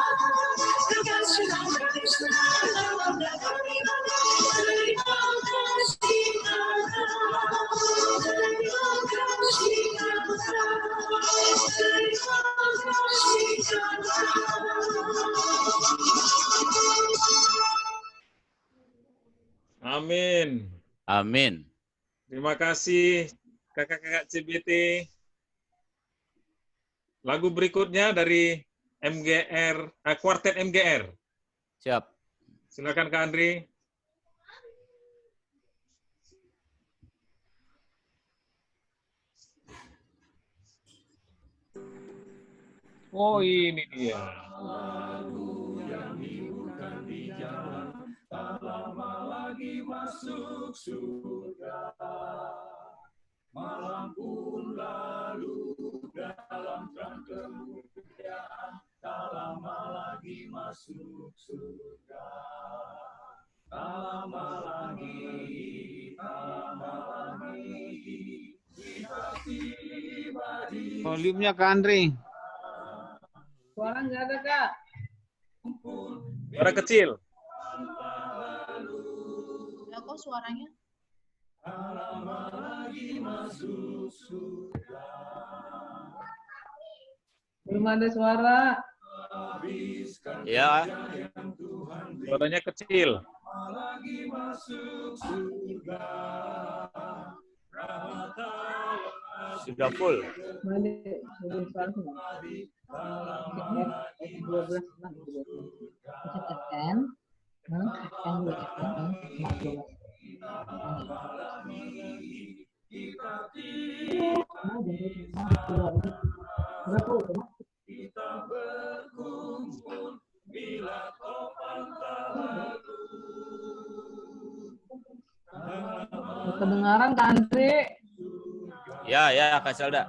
Kami senang, dan kami undang, terima kasih Amin. Amin. Terima kasih kakak-kakak CBT. Lagu berikutnya dari MGR, Quartet MGR. Siap. Silakan Kak Andri. Oh, ini dia. Lagu yang dibukan di jalan, tak lama lagi masuk surga. Malam pun lalu dalam terang kemuliaan, tak lama lagi masuk surga. Tak lama lagi, kita tiba di Volumenya Kak Andri. Suara nggak ada, Kak. Suara kecil. Ya kok suaranya? lama lagi masuk surga. Belum ada suara. Ya. Suaranya kecil. Lagi masuk surga. Sudah full. Balik, sudah suara semua. 12 FM, FM 12. Kita berkumpul bila topan Kedengaran Kak Andri? Ya, Kak Selda.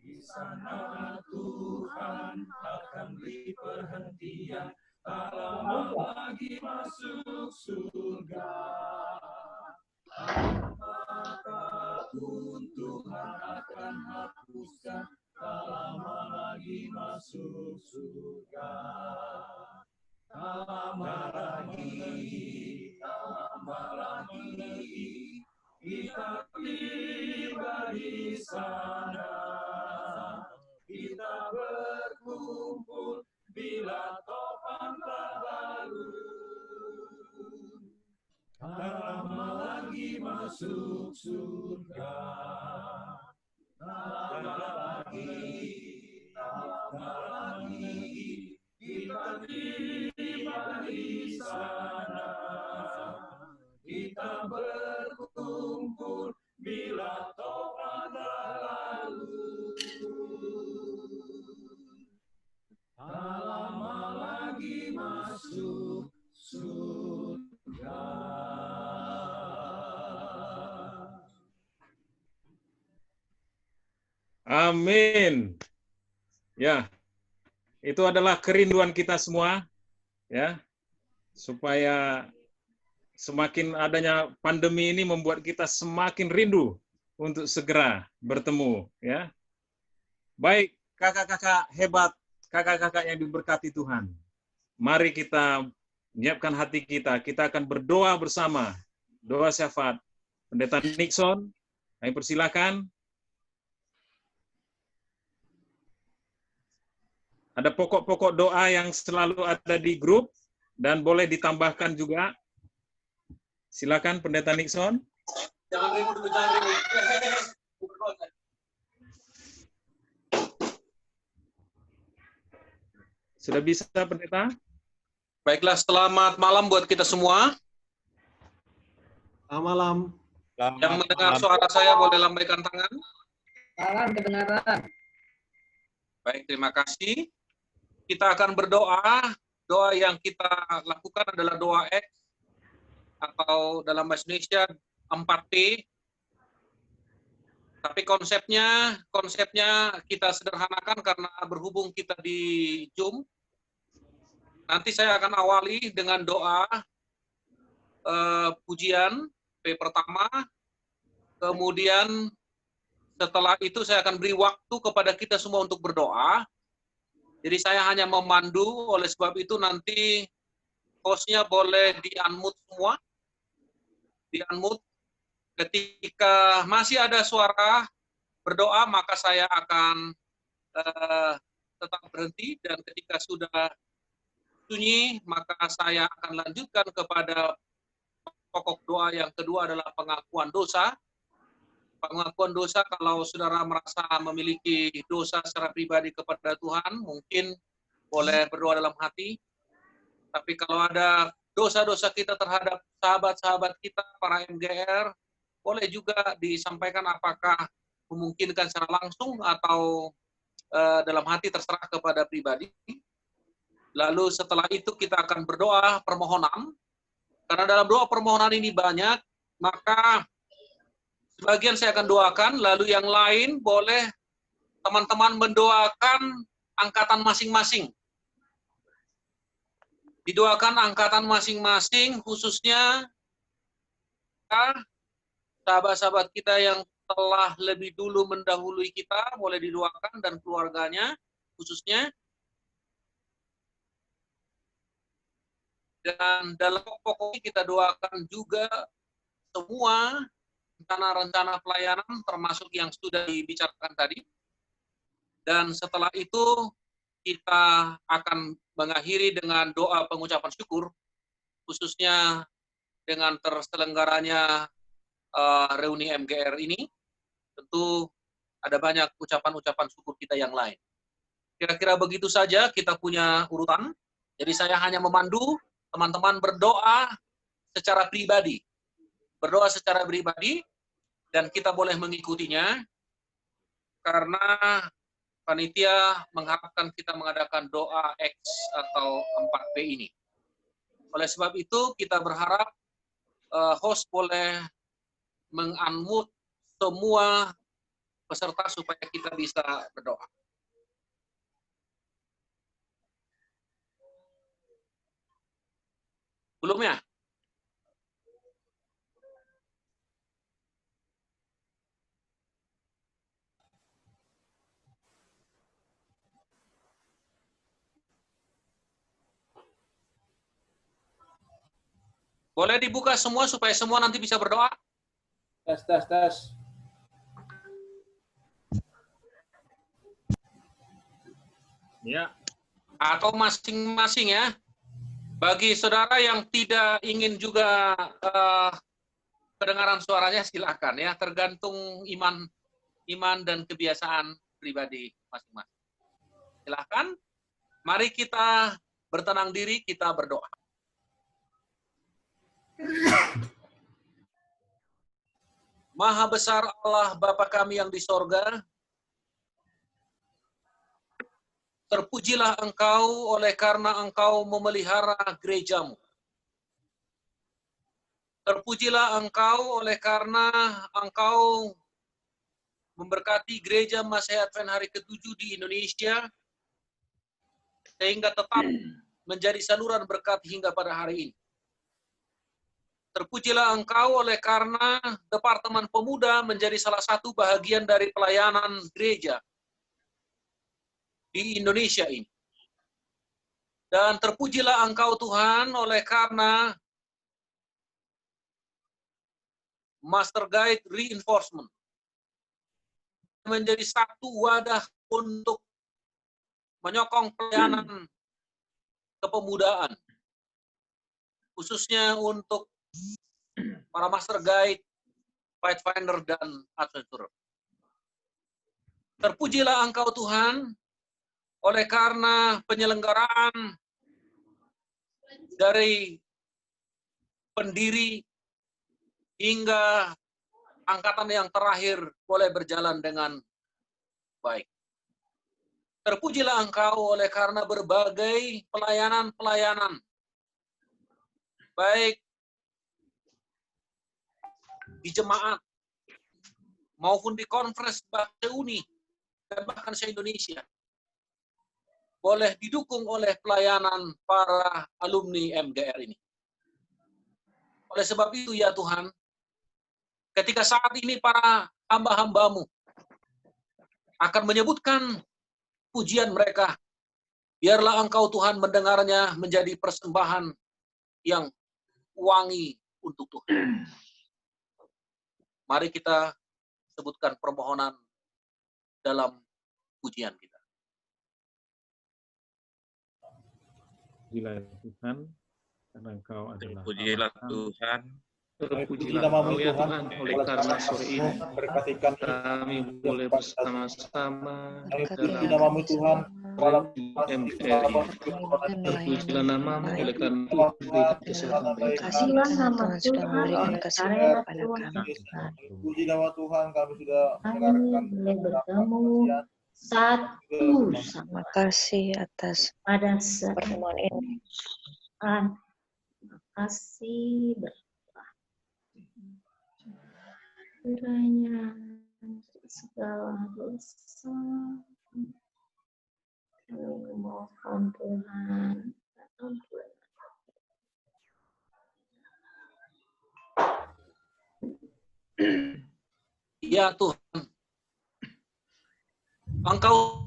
di sana Tuhan akan beri perhentian, tak lama lagi masuk surga. Apapun Tuhan akan hapuskan, tak lama lagi masuk surga. Tak lama lagi, kita tiba di sana. Kita berkumpul bila topan tak lalu. Tak lama lagi masuk surga. Tak lama lagi, kita tiba di sana. Kita berkumpul bila topan tak lalu. Tak lama lagi masuk surga. Amin. Ya, itu adalah kerinduan kita semua, ya, supaya semakin adanya pandemi ini membuat kita semakin rindu untuk segera bertemu, ya. Baik, kakak-kakak hebat, kakak-kakak yang diberkati Tuhan. Mari kita menyiapkan hati kita akan berdoa bersama. Doa syafaat. Pendeta Nixon, kami persilakan. Ada pokok-pokok doa yang selalu ada di grup dan boleh ditambahkan juga. Silakan Pendeta Nixon. Jangan ribut dulu, jangan ribut. Sudah bisa, Pendeta? Baiklah, selamat malam buat kita semua. Selamat malam. Yang mendengar suara saya boleh lambaikan tangan. Salam kedengaran. Baik, terima kasih. Kita akan berdoa. Doa yang kita lakukan adalah doa X, atau dalam bahasa Indonesia 4P. Tapi konsepnya kita sederhanakan karena berhubung kita di Zoom. Nanti saya akan awali dengan doa pujian P pertama. Kemudian setelah itu saya akan beri waktu kepada kita semua untuk berdoa. Jadi saya hanya memandu, oleh sebab itu nanti hostnya boleh di-unmute semua. Di-unmute. Ketika masih ada suara berdoa, maka saya akan tetap berhenti. Dan ketika sudah sunyi, maka saya akan lanjutkan kepada pokok doa yang kedua adalah pengakuan dosa. Pengakuan dosa, kalau saudara merasa memiliki dosa secara pribadi kepada Tuhan, mungkin boleh berdoa dalam hati. Tapi kalau ada dosa-dosa kita terhadap sahabat-sahabat kita, para MGR, boleh juga disampaikan apakah memungkinkan secara langsung atau dalam hati, terserah kepada pribadi. Lalu setelah itu kita akan berdoa permohonan. Karena dalam doa permohonan ini banyak, maka sebagian saya akan doakan, lalu yang lain boleh teman-teman mendoakan angkatan masing-masing. Didoakan angkatan masing-masing, khususnya sahabat-sahabat kita yang telah lebih dulu mendahului kita, boleh didoakan, dan keluarganya khususnya. Dan dalam pokoknya kita doakan juga semua rencana-rencana pelayanan, termasuk yang sudah dibicarakan tadi. Dan setelah itu kita akan mengakhiri dengan doa pengucapan syukur, khususnya dengan terselenggaranya reuni MGR ini. Tentu ada banyak ucapan-ucapan syukur kita yang lain. Kira-kira begitu saja kita punya urutan. Jadi saya hanya memandu teman-teman berdoa secara pribadi. Berdoa secara pribadi, dan kita boleh mengikutinya, karena panitia mengharapkan kita mengadakan doa X atau 4P ini. Oleh sebab itu, kita berharap host boleh meng-unmute semua peserta supaya kita bisa berdoa. Belum ya? Boleh dibuka semua supaya semua nanti bisa berdoa? Tes. Ya. Atau masing-masing ya. Bagi saudara yang tidak ingin juga kedengaran suaranya, silakan ya. Tergantung iman dan kebiasaan pribadi masing-masing. Silakan. Mari kita bertenang diri, kita berdoa. Maha besar Allah Bapa kami yang di sorga, terpujilah Engkau oleh karena Engkau memelihara gerejamu. Terpujilah Engkau oleh karena Engkau memberkati gereja Masehi Advent hari ke-7 di Indonesia, sehingga tetap menjadi saluran berkat hingga pada hari ini. Terpujilah Engkau oleh karena Departemen Pemuda menjadi salah satu bahagian dari pelayanan gereja di Indonesia ini. Dan terpujilah Engkau Tuhan oleh karena Master Guide Reinforcement menjadi satu wadah untuk menyokong pelayanan kepemudaan, khususnya untuk para Master Guide, Pathfinder, dan Adventurer. Terpujilah Engkau Tuhan oleh karena penyelenggaraan dari pendiri hingga angkatan yang terakhir boleh berjalan dengan baik. Terpujilah Engkau oleh karena berbagai pelayanan-pelayanan, baik di jemaat maupun di konferensi Uni dan bahkan se-Indonesia, boleh didukung oleh pelayanan para alumni MGR ini. Oleh sebab itu ya Tuhan, ketika saat ini para hamba-hambamu akan menyebutkan pujian mereka, biarlah Engkau Tuhan mendengarnya menjadi persembahan yang wangi untuk Tuhan. Mari kita sebutkan permohonan dalam pujian kita. Pujilah Tuhan, karena Engkau adalah Pujilah Allah Tuhan, Terpujilah Engkau ya Tuhan, oleh karena sore ini kami boleh bersama-sama dalam Tuhan, MDR ini. Terpujilah namamu, oleh karena Tuhan berikan kesehatan bagi kami. nama Tuhan kepada kami. Puji nama Tuhan, kami sudah mendengarkan Boleh bertemu satu Terima kasih atas pada pertemuan ini. Terima kasih kiranya segala dosa kami mohon Tuhan ampun. Ya Tuhan, Engkau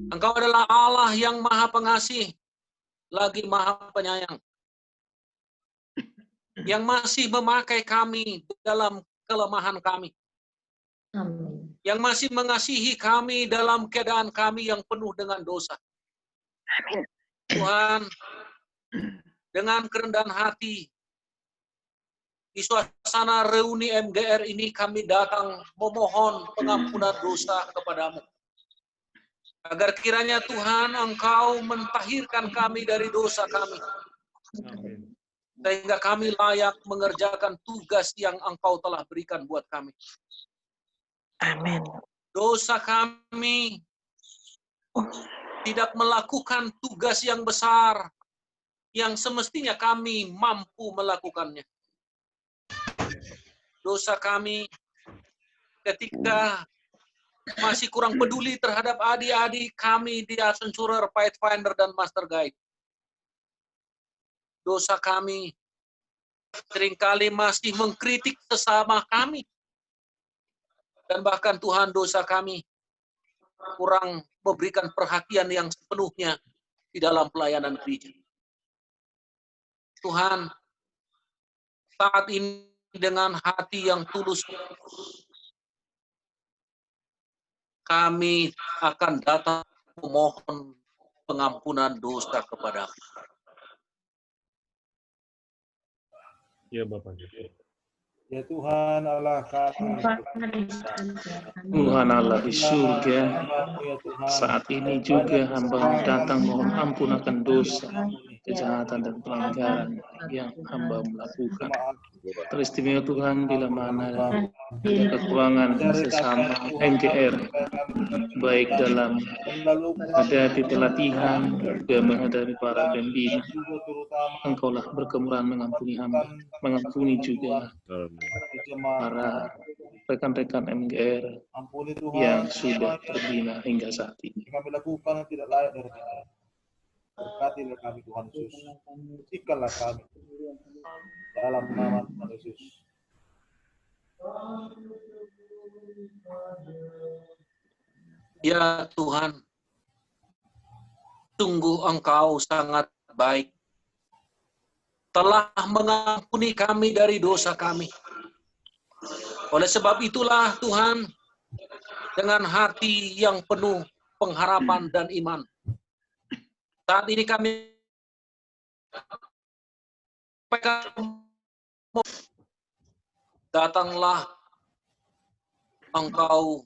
adalah Allah yang maha pengasih, lagi maha penyayang, yang masih memakai kami dalam kelemahan kami, Amin. yang masih mengasihi kami dalam keadaan kami yang penuh dengan dosa. Amin. Tuhan, dengan kerendahan hati, di suasana reuni MGR ini kami datang memohon pengampunan dosa kepadamu. Agar kiranya Tuhan Engkau mentahirkan kami dari dosa kami. Sehingga kami layak mengerjakan tugas yang Engkau telah berikan buat kami. Amin. Dosa kami tidak melakukan tugas yang besar yang semestinya kami mampu melakukannya. Dosa kami ketika masih kurang peduli terhadap adik-adik kami di Accenture, Pathfinder, dan Master Guide. Dosa kami seringkali masih mengkritik sesama kami. Dan bahkan Tuhan, dosa kami kurang memberikan perhatian yang sepenuhnya di dalam pelayanan gereja. Tuhan, saat ini dengan hati yang tulus, kami akan datang memohon pengampunan dosa kepada-Mu. Ya Bapak. Ya Tuhan Allah kami. Tuhan Allah di surga, saat ini juga hamba datang mohon ampun akan dosa, kejahatan dan pelanggaran yang hamba melakukan. Teristimewa Tuhan bila mana ada kekurangan sesama MGR, baik dalam menghadapi pelatihan, juga menghadapi para pembina. Engkaulah berkemurahan mengampuni hamba, mengampuni juga para rekan-rekan MGR yang sudah terbina hingga saat ini. Kami lakukan yang tidak layak dari kami. Berkatilah kami Tuhan Yesus. Sucikanlah kami dalam nama Tuhan Yesus. Ya Tuhan, sungguh Engkau sangat baik, telah mengampuni kami dari dosa kami. Oleh sebab itulah Tuhan, dengan hati yang penuh pengharapan dan iman, saat ini kami datanglah Engkau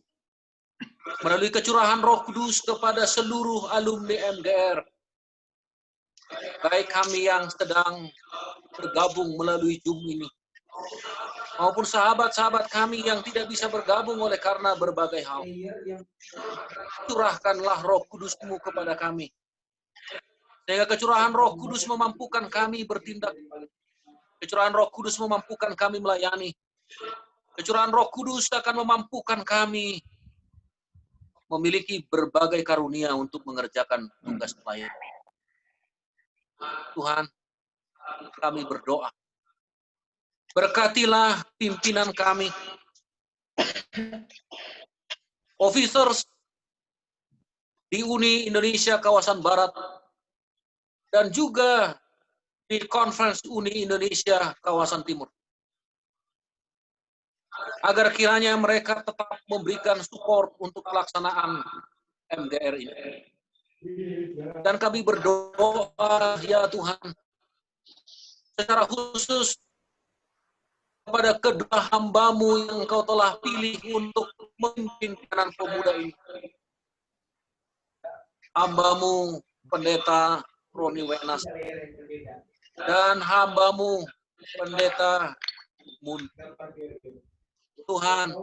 melalui kecurahan Roh Kudus kepada seluruh alumni MGR, baik kami yang sedang bergabung melalui Zoom ini, maupun sahabat-sahabat kami yang tidak bisa bergabung oleh karena berbagai hal. Curahkanlah Roh Kudus-Mu kepada kami, sehingga kecurahan Roh Kudus memampukan kami bertindak. Kecurahan Roh Kudus memampukan kami melayani. Kecurahan Roh Kudus akan memampukan kami memiliki berbagai karunia untuk mengerjakan tugas pelayanan. Tuhan, kami berdoa. Berkatilah pimpinan kami, officers di Uni Indonesia kawasan Barat, dan juga di Conference Uni Indonesia kawasan Timur. Agar kiranya mereka tetap memberikan support untuk pelaksanaan MGR ini. Dan kami berdoa, ya Tuhan, secara khusus kepada kedua hambamu yang Engkau telah pilih untuk memimpin pimpinan pemuda ini. Hambamu Pendeta Roni Wenas dan hambamu Pendeta Mun. Tuhan,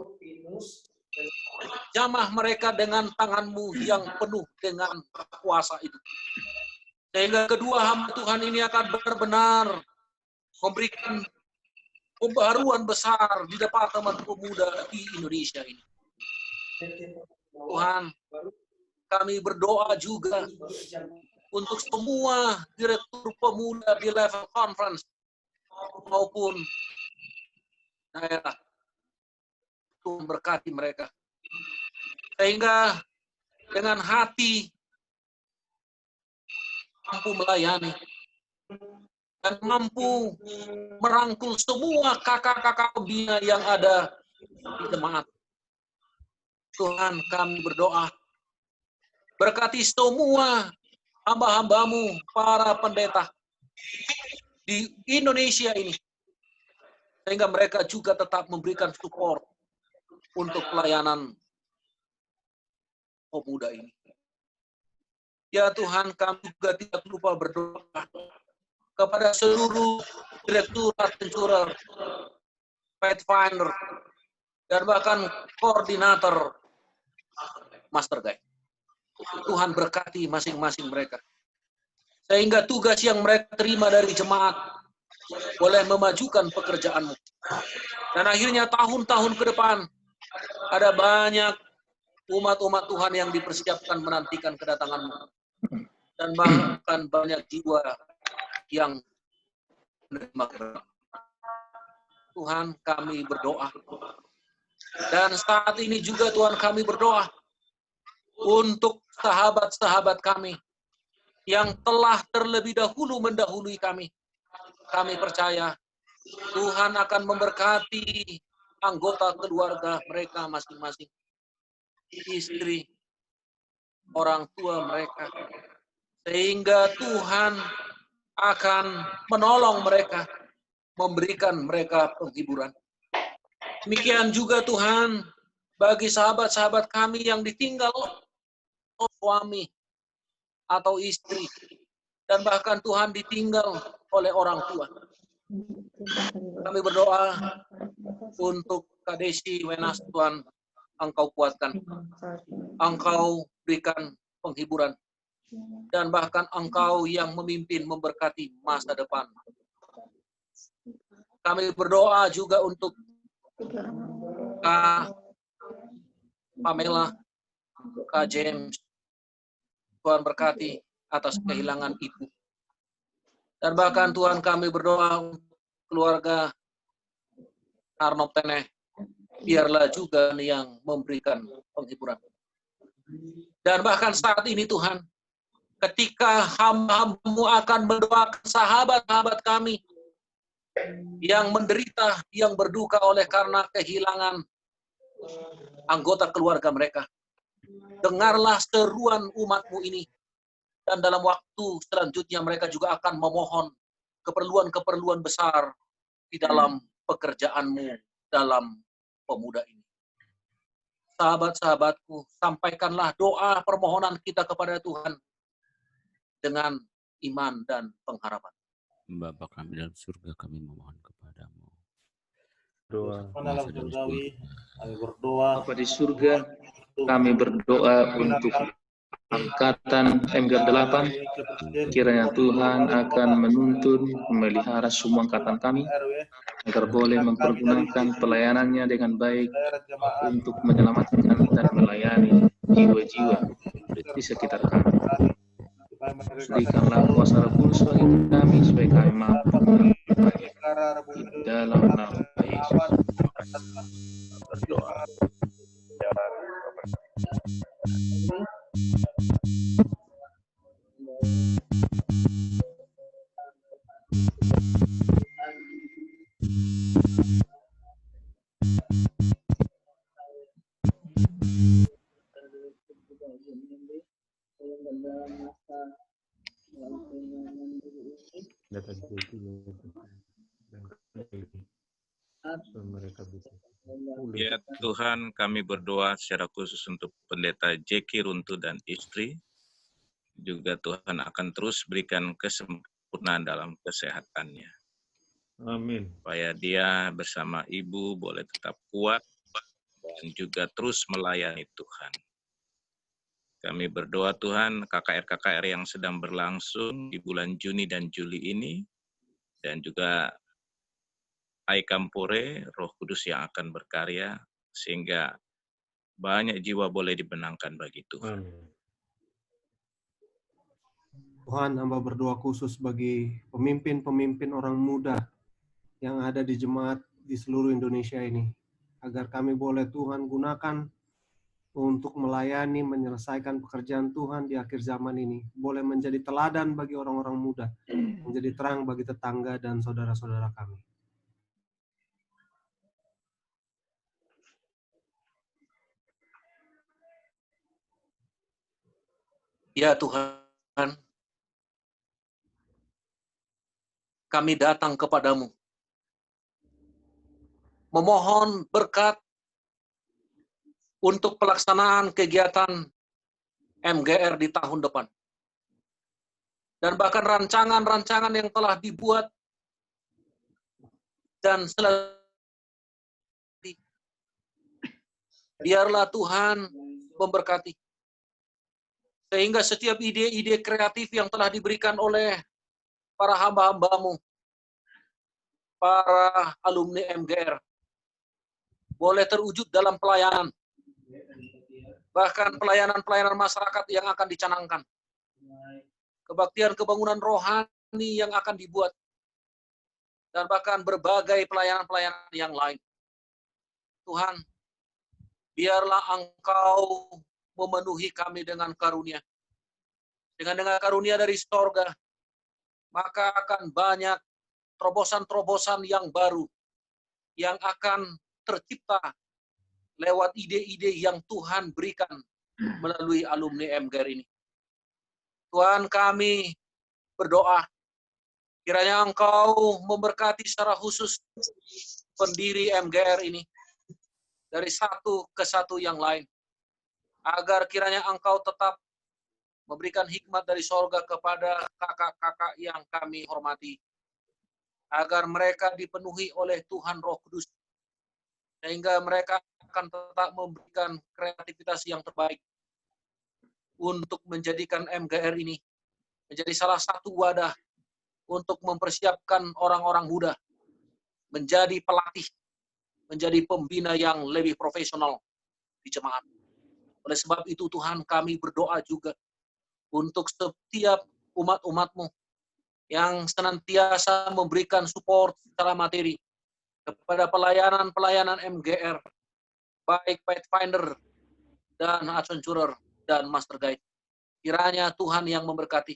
jamah mereka dengan tangan-Mu yang penuh dengan kuasa itu. Sehingga kedua hamba Tuhan ini akan benar-benar memberikan pembaruan besar di Departemen Pemuda di Indonesia ini. Tuhan, kami berdoa juga untuk semua direktur pemuda di level conference maupun daerah. Tuhan berkati mereka. Sehingga dengan hati mampu melayani dan mampu merangkul semua kakak-kakak pembina yang ada di jemaat. Tuhan, kami berdoa, berkati semua hamba-hambamu, para pendeta di Indonesia ini, sehingga mereka juga tetap memberikan support untuk pelayanan pemuda ini. Ya Tuhan, kami juga tidak lupa berdoa kepada seluruh direkturat penjural, Pathfinder, dan bahkan koordinator Master Guide. Tuhan berkati masing-masing mereka. Sehingga tugas yang mereka terima dari jemaat boleh memajukan pekerjaan-Mu. Dan akhirnya tahun-tahun ke depan ada banyak umat-umat Tuhan yang dipersiapkan menantikan kedatangan-Mu. Dan bahkan banyak jiwa yang menerima kebenaran. Tuhan, kami berdoa. Dan saat ini juga Tuhan, kami berdoa untuk sahabat-sahabat kami yang telah terlebih dahulu mendahului kami. Kami percaya Tuhan akan memberkati anggota keluarga mereka masing-masing, istri, orang tua mereka, sehingga Tuhan akan menolong mereka, memberikan mereka penghiburan. Demikian juga Tuhan bagi sahabat-sahabat kami yang ditinggal suami atau istri, dan bahkan Tuhan ditinggal oleh orang tua. Kami berdoa untuk Kak Desi Wenas, Tuhan, Engkau kuatkan, Engkau berikan penghiburan, dan bahkan Engkau yang memimpin memberkati masa depan. Kami berdoa juga untuk Kak Pamela, Kak James, Tuhan berkati atas kehilangan ibu. Dan bahkan Tuhan, kami berdoa untuk keluarga Arnold Teneh, biarlah juga yang memberikan penghiburan. Dan bahkan saat ini Tuhan, ketika hamba-Hamba-Mu akan mendoakan sahabat-sahabat kami yang menderita, yang berduka oleh karena kehilangan anggota keluarga mereka, dengarlah seruan umat-Mu ini, dan dalam waktu selanjutnya mereka juga akan memohon keperluan-keperluan besar di dalam pekerjaan-Mu dalam pemuda ini. Sahabat-sahabatku, sampaikanlah doa permohonan kita kepada Tuhan dengan iman dan pengharapan. Bapa kami dalam surga, kami memohon kepadamu. Doa. Kami berdoa. Bapa di surga, kami berdoa untuk angkatan MG8, kiranya Tuhan akan menuntun, memelihara semua angkatan kami, agar boleh mempergunakan pelayanannya dengan baik untuk menyelamatkan dan melayani jiwa-jiwa di sekitar kami. Berikanlah kuasa Roh Kudus bagi kami, supaya kami mampu di dalam nama Yesus. Berdoa. pendeta Jeki dan mereka bisa pulih. Ya Tuhan, kami berdoa secara khusus untuk pendeta Jeki Runtuh dan istri. Juga Tuhan akan terus berikan kesempurnaan dalam kesehatannya. Amin. Supaya dia bersama ibu boleh tetap kuat dan juga terus melayani Tuhan. Kami berdoa Tuhan, KKR-KKR yang sedang berlangsung di bulan Juni dan Juli ini, dan juga Aikampore, Roh Kudus yang akan berkarya, sehingga banyak jiwa boleh dibenangkan bagi Tuhan. Tuhan, hamba berdoa khusus bagi pemimpin-pemimpin orang muda yang ada di jemaat di seluruh Indonesia ini, agar kami boleh Tuhan gunakan untuk melayani, menyelesaikan pekerjaan Tuhan di akhir zaman ini, boleh menjadi teladan bagi orang-orang muda, menjadi terang bagi tetangga dan saudara-saudara kami. Ya Tuhan, kami datang kepadamu, memohon berkat untuk pelaksanaan kegiatan MGR di tahun depan. Dan bahkan rancangan-rancangan yang telah dibuat dan biarlah Tuhan memberkati. Sehingga setiap ide-ide kreatif yang telah diberikan oleh para hamba-hambamu, para alumni MGR, boleh terwujud dalam pelayanan. Bahkan pelayanan-pelayanan masyarakat yang akan dicanangkan. Kebaktian kebangunan rohani yang akan dibuat. Dan bahkan berbagai pelayanan-pelayanan yang lain. Tuhan, biarlah Engkau memenuhi kami dengan karunia. Dengan karunia dari sorga, maka akan banyak terobosan-terobosan yang baru yang akan tercipta lewat ide-ide yang Tuhan berikan melalui alumni MGR ini. Tuhan, kami berdoa, kiranya Engkau memberkati secara khusus pendiri MGR ini, dari satu ke satu yang lain, agar kiranya Engkau tetap memberikan hikmat dari sorga kepada kakak-kakak yang kami hormati, agar mereka dipenuhi oleh Tuhan Roh Kudus, sehingga mereka akan tetap memberikan kreativitas yang terbaik untuk menjadikan MGR ini menjadi salah satu wadah untuk mempersiapkan orang-orang muda menjadi pelatih, menjadi pembina yang lebih profesional di jemaat. Oleh sebab itu Tuhan, kami berdoa juga untuk setiap umat-umat-Mu yang senantiasa memberikan support secara materi kepada pelayanan-pelayanan MGR, baik Pathfinder dan Adventurer dan Master Guide. Kiranya Tuhan yang memberkati,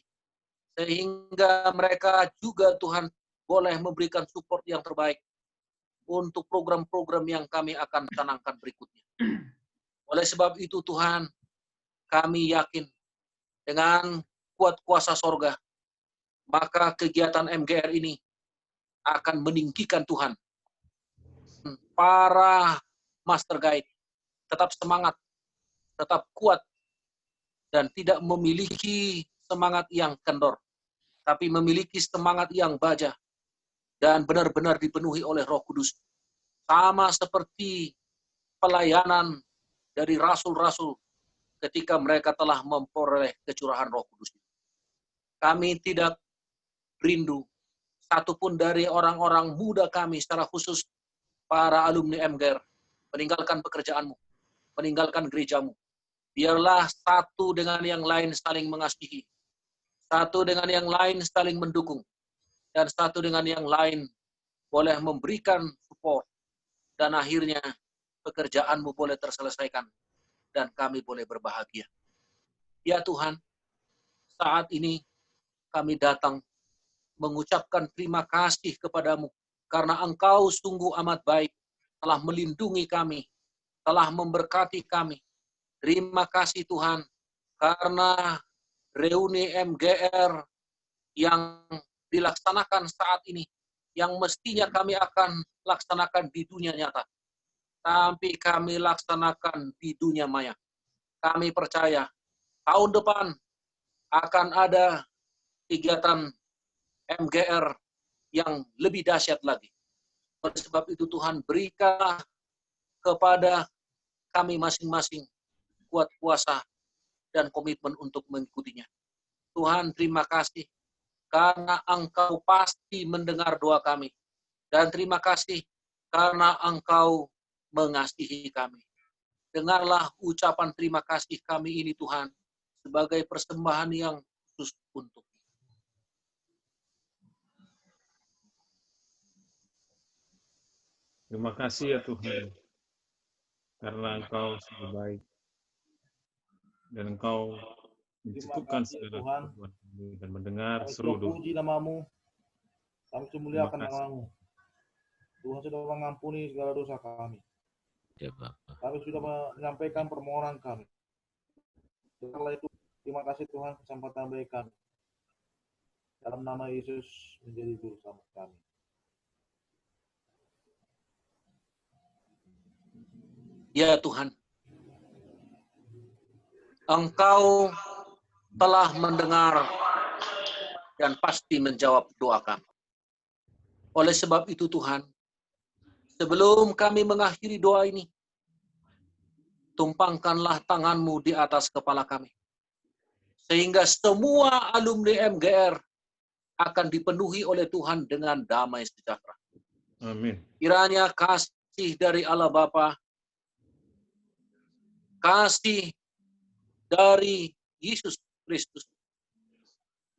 sehingga mereka juga Tuhan boleh memberikan support yang terbaik untuk program-program yang kami akan canangkan berikutnya. Oleh sebab itu Tuhan, kami yakin dengan kuat kuasa sorga, maka kegiatan MGR ini akan meninggikan Tuhan. Para Master Guide tetap semangat, tetap kuat, dan tidak memiliki semangat yang kendor, tapi memiliki semangat yang baja, dan benar-benar dipenuhi oleh Roh Kudus. Sama seperti pelayanan dari rasul-rasul ketika mereka telah memperoleh kecurahan Roh Kudus. Kami tidak rindu satupun dari orang-orang muda kami, secara khusus para alumni MGR, meninggalkan pekerjaanmu, meninggalkan gerejamu. Biarlah satu dengan yang lain saling mengasihi, satu dengan yang lain saling mendukung, dan satu dengan yang lain boleh memberikan support, dan akhirnya pekerjaanmu boleh terselesaikan, dan kami boleh berbahagia. Ya Tuhan, saat ini kami datang mengucapkan terima kasih kepadamu, karena Engkau sungguh amat baik, telah melindungi kami, telah memberkati kami. Terima kasih Tuhan, karena reuni MGR yang dilaksanakan saat ini, yang mestinya kami akan laksanakan di dunia nyata, tapi kami laksanakan di dunia maya. Kami percaya tahun depan akan ada kegiatan MGR yang lebih dahsyat lagi. Oleh sebab itu Tuhan, berikanlah kepada kami masing-masing kuat kuasa dan komitmen untuk mengikutinya. Tuhan, terima kasih karena Engkau pasti mendengar doa kami. Dan terima kasih karena Engkau mengasihi kami. Dengarlah ucapan terima kasih kami ini Tuhan, sebagai persembahan yang khusus untuk. Terima kasih ya Tuhan, karena Engkau sudah baik dan Engkau mencukupkan segala kebutuhan kami dan mendengar seru doa. Puji namamu, kami memuliakan namamu. Tuhan sudah mengampuni segala dosa kami. Ya, Bapak. Kami sudah menyampaikan permohonan kami. Setelah itu, terima kasih Tuhan kesempatan bagi kami. Dalam nama Yesus menjadi juru selamat kami. Ya Tuhan, Engkau telah mendengar dan pasti menjawab doa kami. Oleh sebab itu Tuhan, sebelum kami mengakhiri doa ini, tumpangkanlah tangan-Mu di atas kepala kami. Sehingga semua alumni MGR akan dipenuhi oleh Tuhan dengan damai sejahtera. Amin. Kiranya kasih dari Allah Bapa, kasih dari Yesus Kristus,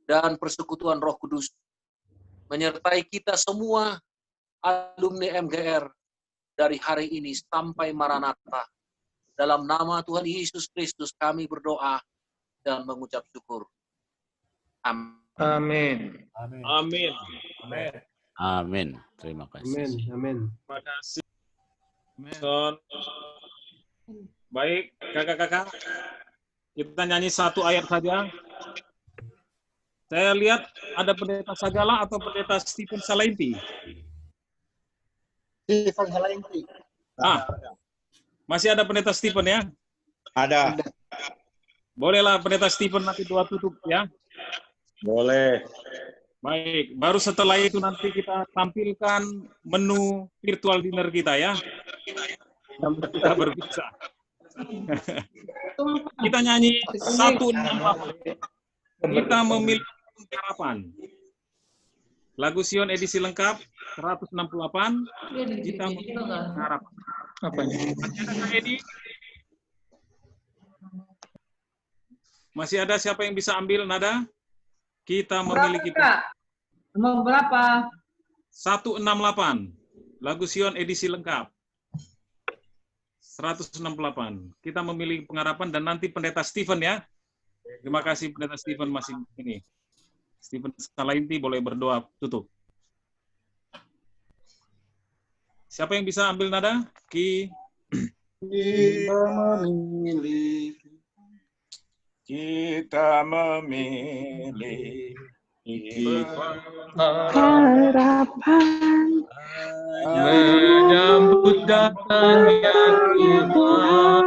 dan persekutuan Roh Kudus menyertai kita semua alumni MGR dari hari ini sampai Maranatha. Dalam nama Tuhan Yesus Kristus kami berdoa dan mengucap syukur. Amin. Amin. Amin. Amin. Amin. Amin. Terima kasih. Amin. Terima kasih. Son. Baik, kakak-kakak, kita nyanyi satu ayat saja. Saya lihat ada pendeta Sagala atau pendeta Stephen Salainti. Stephen Salainti. Masih ada pendeta Stephen ya? Ada. Bolehlah pendeta Stephen nanti doa tutup ya? Boleh. Baik, baru setelah itu nanti kita tampilkan menu virtual dinner kita ya. Kita berpisah. Kita nyanyi 168. Kita memilih harapan. Lagu Sion edisi lengkap 168. Kita memilih harapan. Apanya? Masih ada siapa yang bisa ambil nada? Kita memiliki Nomor berapa? 168. Lagu Sion edisi lengkap. 168. Kita memilih pengharapan dan nanti pendeta Stephen ya. Terima kasih pendeta Stephen masih ini. Stephen Salainti boleh berdoa tutup. Siapa yang bisa ambil nada? Kita memilih harapan menyambut datangnya Tuhan,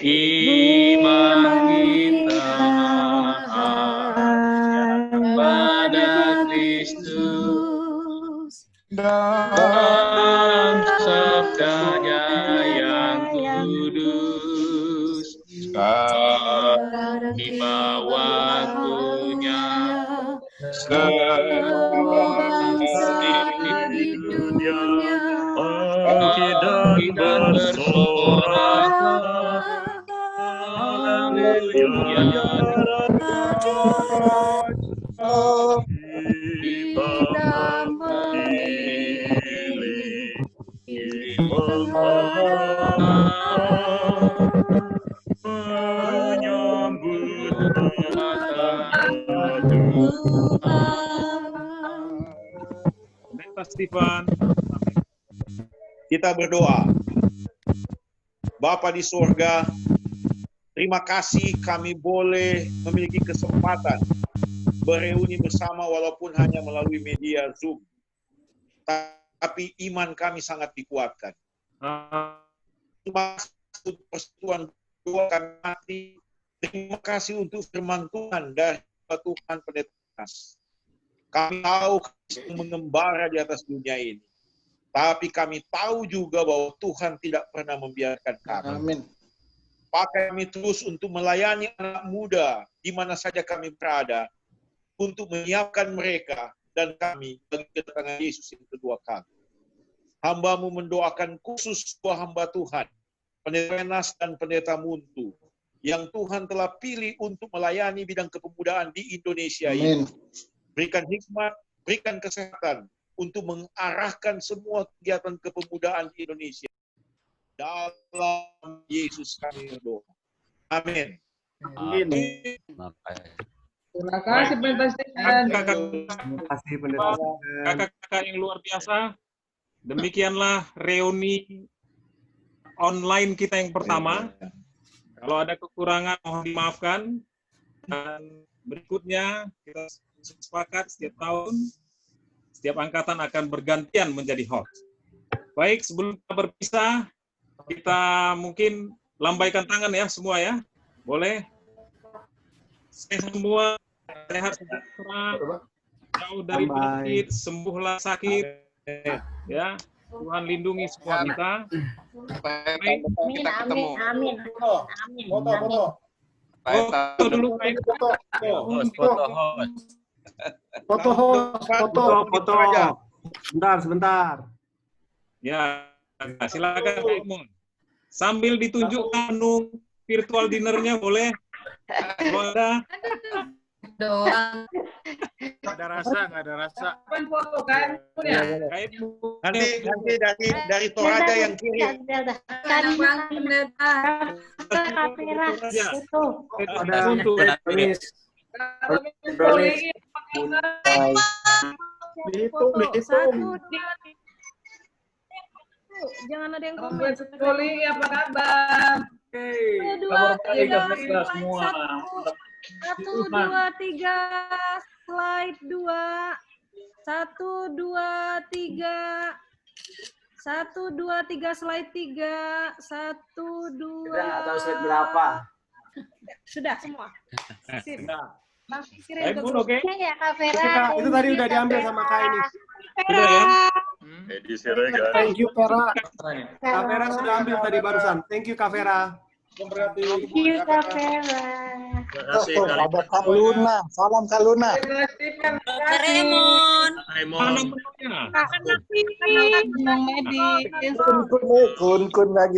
iman kita pada Kristus dan sabdanya yang kudus. Tiba waktunya di dunia bangkit dan bersorak, haleluya, kita memilih menyambut kedatangan Pendeta Stephen. Kita berdoa. Bapa di surga, terima kasih kami boleh memiliki kesempatan bereuni bersama walaupun hanya melalui media Zoom. Tapi iman kami sangat dikuatkan. Maksud persekutuan doa kami mati. Terima kasih untuk firman Tuhan dari Tuhan Pendeta Nas. Kami tahu kami mengembara di atas dunia ini. Tapi kami tahu juga bahwa Tuhan tidak pernah membiarkan kami. Amin. Pakai kami terus untuk melayani anak muda di mana saja kami berada, untuk menyiapkan mereka dan kami bagi kedatangan Yesus yang kedua kali. Hamba-Mu mendoakan khusus sebuah hamba Tuhan, Pendeta Nas dan Pendeta Muntu, yang Tuhan telah pilih untuk melayani bidang kepemudaan di Indonesia ini. Berikan hikmat, berikan kesehatan untuk mengarahkan semua kegiatan kepemudaan di Indonesia. Dalam Yesus kami berdoa. Amin. Amin. Terima kasih Pendeta Stephen. Terima kasih Pendeta Stephen. Kakak-kakak yang luar biasa. Demikianlah reuni online kita yang pertama. Kalau ada kekurangan mohon dimaafkan. Dan berikutnya kita sepakat setiap tahun, setiap angkatan akan bergantian menjadi host. Baik, sebelum kita berpisah, kita mungkin lambaikan tangan ya semua ya. Boleh? Semua sehat sejahtera, jauh dari penyakit, sembuhlah sakit. Ya, Tuhan lindungi semua kita. Baik. Amin, amin, amin, amin. Foto dulu, Foto. Sebentar. Ya, silakan Kak Edmund. Sambil ditunjukkan menu virtual dinnernya boleh? Kalau ada. Doang. Nggak ada rasa. Nanti dari Toraja yang kirim. Jangan ada yang komen. Apa kabar? Satu, dua, tiga, slide 2. 1, 2, 3. 1, 2, 3, slide 3. 1, 2. Sudah nggak tahu slide berapa. Sudah semua. Sip. Langsung kirim ke Edmund, grup. oke? Ya, Kak Vera. Itu tadi udah diambil sama Kak ini. Sudah ya? Edi Siregar. Thank you Vera. Kak Vera sudah ambil tadi barusan. Thank you Kak Vera. Thank you, Kak Vera. Terima kasih. Ada Kak Luna. Salam Kak Luna. Remon. Mana menunya? Kun lagi.